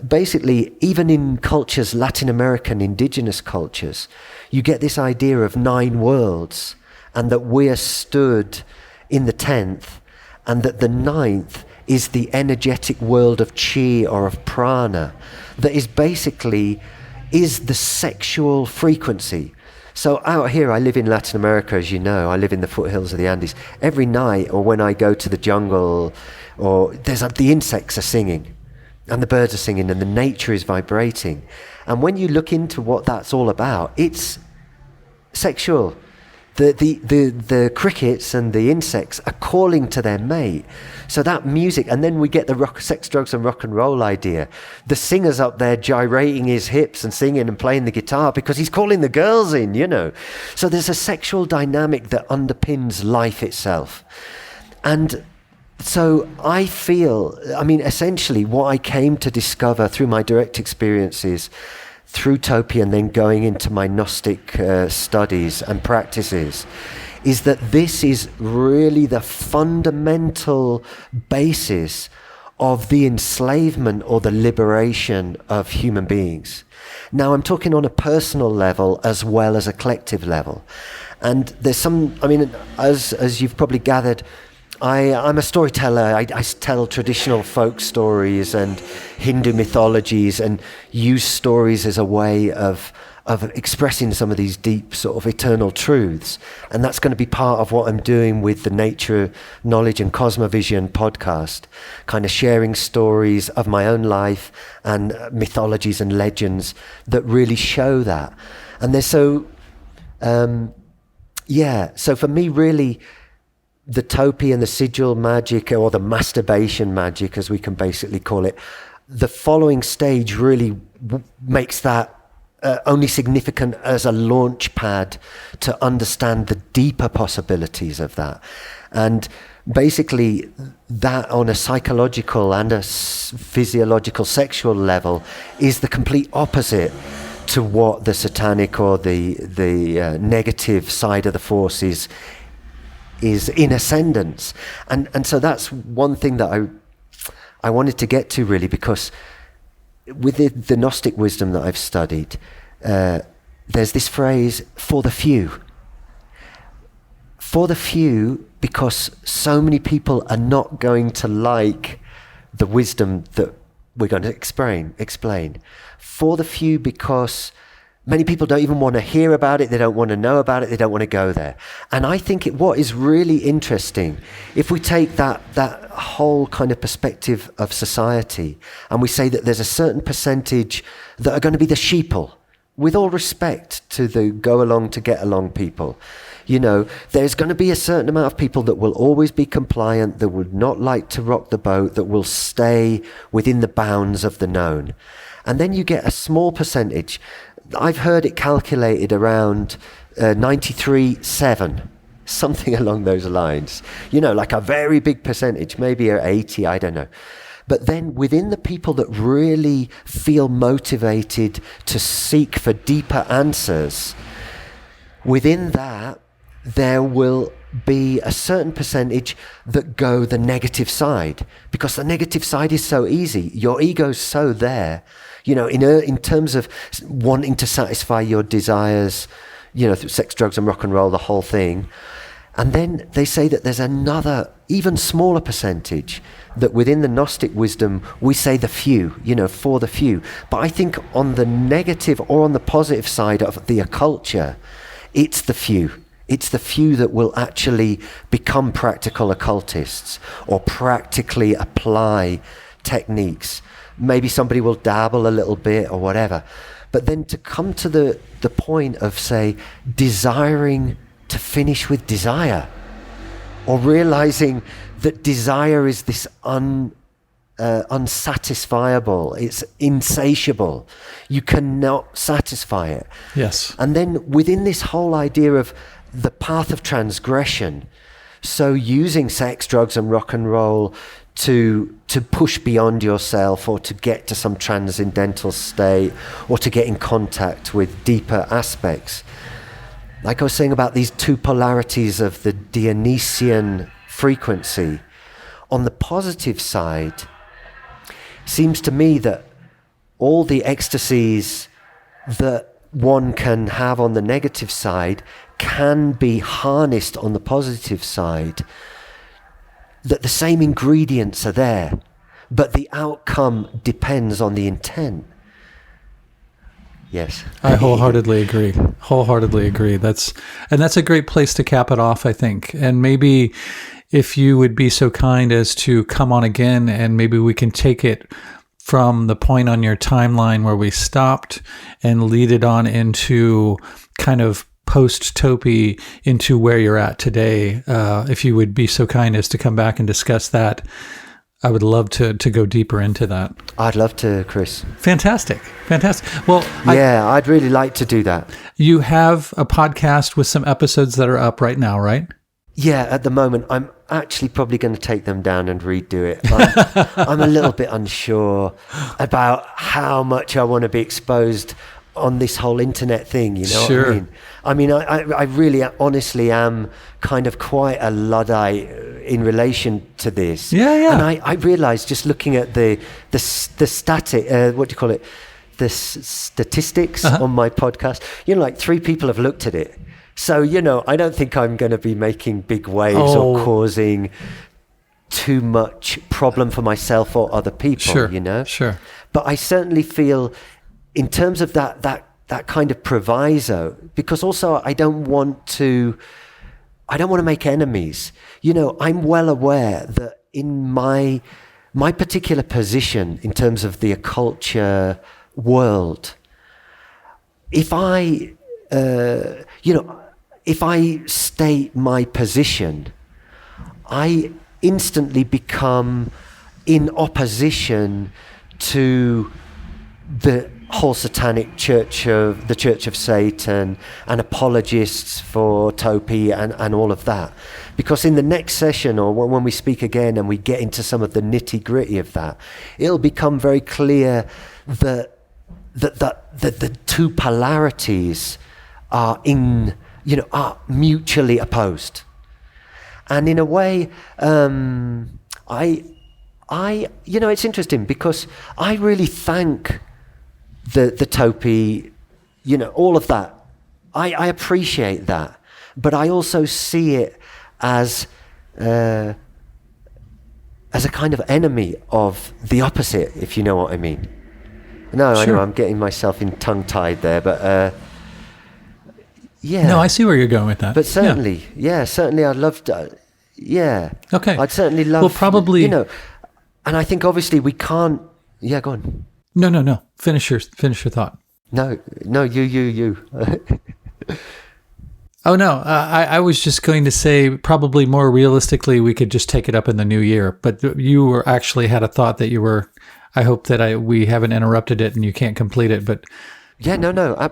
Basically, even in cultures, Latin American indigenous cultures, you get this idea of 9 worlds, and that we're stood in the 10th, and that the 9th is the energetic world of chi or of prana, that is basically the sexual frequency. So out here, I live in Latin America, as you know. I live in the foothills of the Andes. Every night, or when I go to the jungle, or the insects are singing, and the birds are singing, and the nature is vibrating. And when you look into what that's all about, it's sexual. the crickets and the insects are calling to their mate. So that music, and then we get the sex, drugs and rock and roll idea. The singer's up there gyrating his hips and singing and playing the guitar because he's calling the girls in, you know. So there's a sexual dynamic that underpins life itself. And so I feel, I mean, essentially what I came to discover through my direct experiences, through Topia and then going into my Gnostic studies and practices, is that this is really the fundamental basis of the enslavement or the liberation of human beings. Now, I'm talking on a personal level as well as a collective level. And there's some, I mean, as you've probably gathered, I'm a storyteller. I tell traditional folk stories and Hindu mythologies and use stories as a way of expressing some of these deep sort of eternal truths. And that's going to be part of what I'm doing with the Nature, Knowledge and Cosmovision podcast, kind of sharing stories of my own life and mythologies and legends that really show that. And they're so, so for me, really, the Topi and the sigil magic, or the masturbation magic, as we can basically call it, the following stage really makes that only significant as a launch pad to understand the deeper possibilities of that. And basically that on a psychological and a physiological sexual level is the complete opposite to what the satanic or the negative side of the force is in ascendance. And so that's one thing that I wanted to get to, really, because with the Gnostic wisdom that I've studied, there's this phrase, for the few. For the few, because so many people are not going to like the wisdom that we're going to explain. For the few, because many people don't even want to hear about it, they don't want to know about it, they don't want to go there. And I think what is really interesting, if we take that whole kind of perspective of society, and we say that there's a certain percentage that are going to be the sheeple, with all respect to the go along to get along people. You know, there's going to be a certain amount of people that will always be compliant, that would not like to rock the boat, that will stay within the bounds of the known. And then you get a small percentage. I've heard it calculated around 93.7, something along those lines. You know, like a very big percentage, maybe 80, I don't know. But then within the people that really feel motivated to seek for deeper answers, within that, there will be a certain percentage that go the negative side, because the negative side is so easy. Your ego's so there, you know, in terms of wanting to satisfy your desires, you know, through sex, drugs and rock and roll, the whole thing. And then they say that there's another, even smaller percentage that within the Gnostic wisdom, we say the few, you know, for the few. But I think on the negative or on the positive side of the occulture, it's the few. It's the few that will actually become practical occultists or practically apply techniques. Maybe somebody will dabble a little bit or whatever. But then to come to the point of, say, desiring to finish with desire, or realizing that desire is this unsatisfiable, it's insatiable. You cannot satisfy it. Yes. And then within this whole idea of the path of transgression, so using sex, drugs and rock and roll to push beyond yourself, or to get to some transcendental state, or to get in contact with deeper aspects. Like I was saying about these two polarities of the Dionysian frequency, on the positive side, seems to me that all the ecstasies that one can have on the negative side can be harnessed on the positive side, that the same ingredients are there, but the outcome depends on the intent. Yes. I wholeheartedly agree. That's a great place to cap it off, I think. And maybe if you would be so kind as to come on again, and maybe we can take it from the point on your timeline where we stopped and lead it on into kind of post-Topi into where you're at today. If you would be so kind as to come back and discuss that, I would love to go deeper into that. I'd love to, Chris. Fantastic. Well, I'd really like to do that. You have a podcast with some episodes that are up right now, right? Yeah, at the moment, I'm actually probably going to take them down and redo it. I'm a little bit unsure about how much I want to be exposed on this whole internet thing, you know Sure. what I mean? I really honestly am kind of quite a Luddite in relation to this. Yeah. And I realized just looking at the static, what do you call it? The statistics on my podcast, like 3 people have looked at it. So, I don't think I'm going to be making big waves or causing too much problem for myself or other people, Sure. But I certainly feel in terms of that kind of proviso, because also I don't want to make enemies. I'm well aware that in my particular position in terms of the occulture world, if I state my position, I instantly become in opposition to the whole satanic church of the Church of Satan and apologists for Topi and all of that. Because in the next session, or when we speak again and we get into some of the nitty-gritty of that, it'll become very clear that the two polarities are are mutually opposed. And in a way, it's interesting because I really thank the Topi, all of that. I appreciate that, but I also see it as a kind of enemy of the opposite, if you know what I mean. No, sure. I know I'm getting myself in tongue-tied there, but yeah. No, I see where you're going with that. But certainly, certainly I'd love to, Okay. I'd certainly love, well, probably, and I think obviously we can't, go on. No. Finish your thought. No, you. Oh, no. I was just going to say probably more realistically, we could just take it up in the new year. But you actually had a thought that you were, I hope that we haven't interrupted it and you can't complete it. But yeah, no.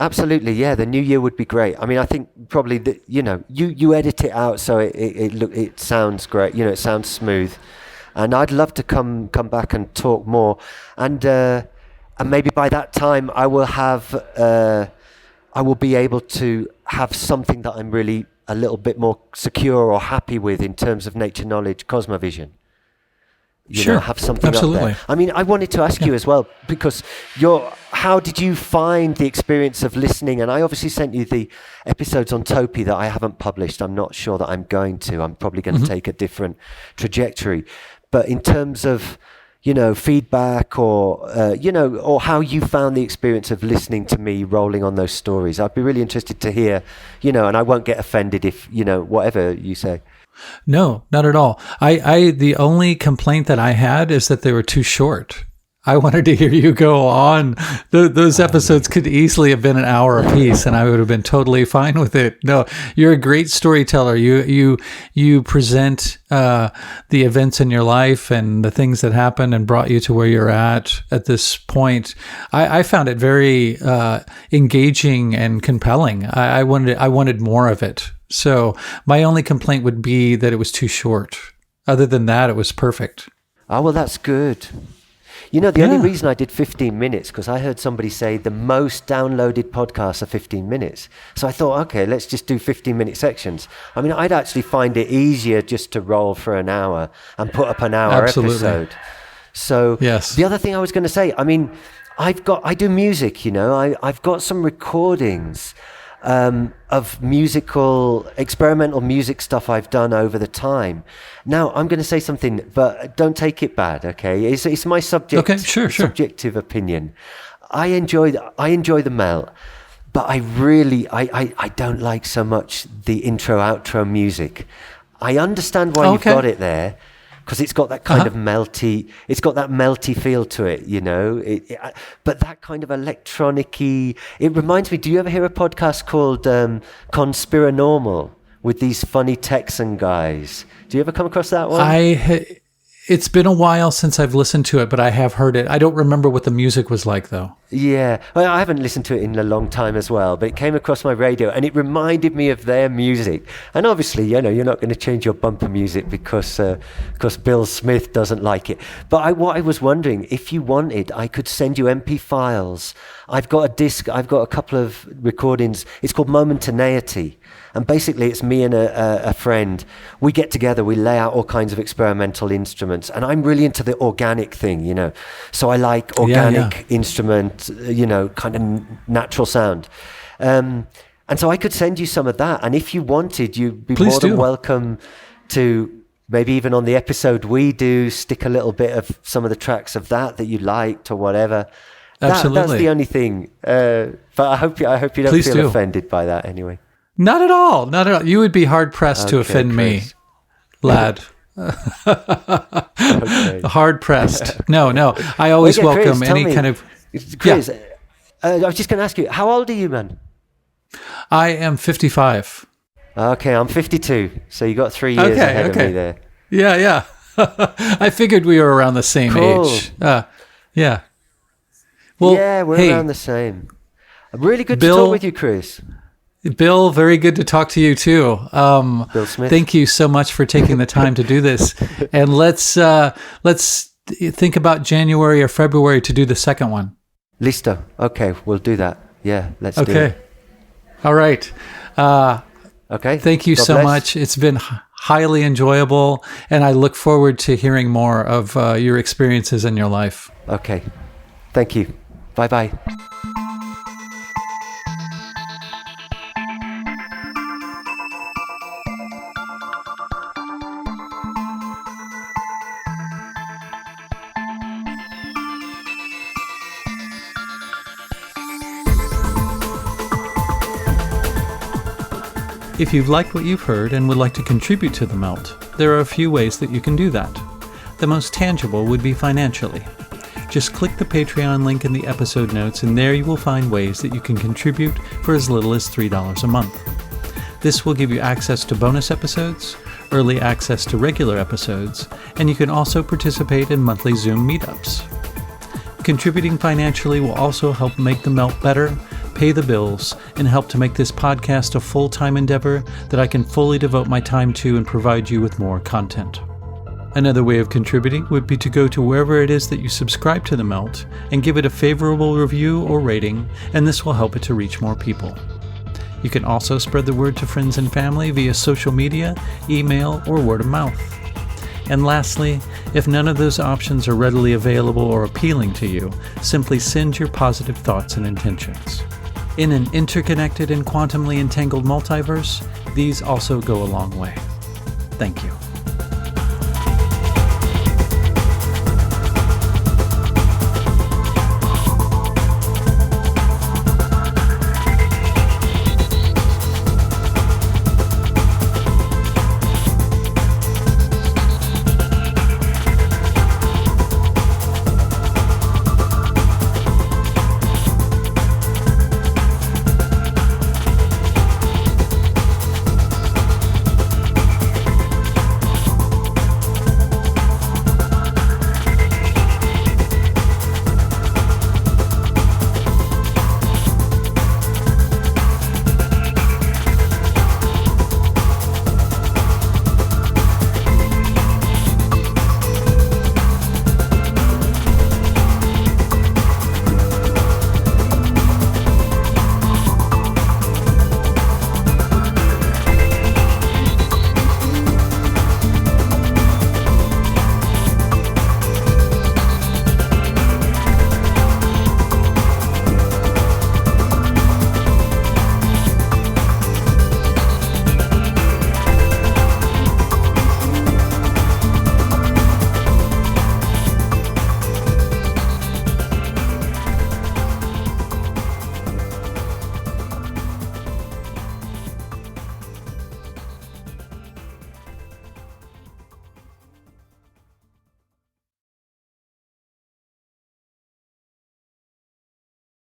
Absolutely, yeah. The new year would be great. I mean, I think probably that you edit it out so it sounds great. It sounds smooth, and I'd love to come back and talk more. And maybe by that time, I will be able to have something that I'm really a little bit more secure or happy with in terms of nature knowledge, cosmovision. Sure. Have something Absolutely. up there. I mean, I wanted to ask you as well, because how did you find the experience of listening? And I obviously sent you the episodes on Topi that I haven't published. I'm not sure that I'm going to. I'm probably going to take a different trajectory. But in terms of, feedback or how you found the experience of listening to me rolling on those stories, I'd be really interested to hear, and I won't get offended if, whatever you say. No, not at all. The only complaint that I had is that they were too short. I wanted to hear you go on. Those episodes could easily have been an hour apiece, and I would have been totally fine with it. No, you're a great storyteller. You present the events in your life and the things that happened and brought you to where you're at this point. I found it very engaging and compelling. I wanted more of it. So my only complaint would be that it was too short. Other than that, it was perfect. Oh, well, that's good. The only reason I did 15 minutes, because I heard somebody say the most downloaded podcasts are 15 minutes. So I thought, okay, let's just do 15-minute sections. I mean, I'd actually find it easier just to roll for an hour and put up an hour episode. So yes. The other thing I was going to say, I mean, I do music, I've got some recordings of experimental music stuff I've done over the time. Now, I'm going to say something, but don't take it bad, okay? It's my subjective opinion. I enjoy the melt, but I don't like so much the intro outro music. I understand why you've got it there, because it's got that kind of melty, it's got that melty feel to it, you know. But that kind of electronic-y, it reminds me, do you ever hear a podcast called Conspiranormal with these funny Texan guys? Do you ever come across that one? It's been a while since I've listened to it, but I have heard it. I don't remember what the music was like, though. Yeah, well, I haven't listened to it in a long time as well, but it came across my radio and it reminded me of their music. And obviously, you know, you're not going to change your bumper music because Bill Smith doesn't like it. But what I was wondering, if you wanted, I could send you MP files. I've got a disc, I've got a couple of recordings. It's called Momentaneity. And basically, it's me and a friend. We get together, we lay out all kinds of experimental instruments. And I'm really into the organic thing, you know. So I like organic instrument, you know, kind of natural sound. And so I could send you some of that. And if you wanted, you'd be more than welcome to maybe even on the episode we do, stick a little bit of some of the tracks of that you liked or whatever. Absolutely. That's the only thing. But I hope you don't feel offended by that anyway. Not at all. Not at all. You would be hard pressed to offend me, lad. Hard pressed. No. I always welcome Chris, any kind of. Chris, I was just going to ask you, how old are you, man? I am 55. Okay, I'm 52. So you got 3 years ahead of me there. Yeah. I figured we were around the same age. Yeah. Well, yeah, we're around the same. Really good to talk with you, Chris. Bill, very good to talk to you too. Bill Smith. Thank you so much for taking the time to do this. And let's think about January or February to do the second one. Listo. Okay, we'll do that. Yeah, let's do it. Okay. All right. Okay. Thank you so much. It's been highly enjoyable, and I look forward to hearing more of your experiences in your life. Okay. Thank you. Bye-bye. If you've liked what you've heard and would like to contribute to The Melt, there are a few ways that you can do that. The most tangible would be financially. Just click the Patreon link in the episode notes, and there you will find ways that you can contribute for as little as $3 a month. This will give you access to bonus episodes, early access to regular episodes, and you can also participate in monthly Zoom meetups. Contributing financially will also help make The Melt better, pay the bills, and help to make this podcast a full-time endeavor that I can fully devote my time to and provide you with more content. Another way of contributing would be to go to wherever it is that you subscribe to The Melt and give it a favorable review or rating, and this will help it to reach more people. You can also spread the word to friends and family via social media, email, or word of mouth. And lastly, if none of those options are readily available or appealing to you, simply send your positive thoughts and intentions. In an interconnected and quantumly entangled multiverse, these also go a long way. Thank you.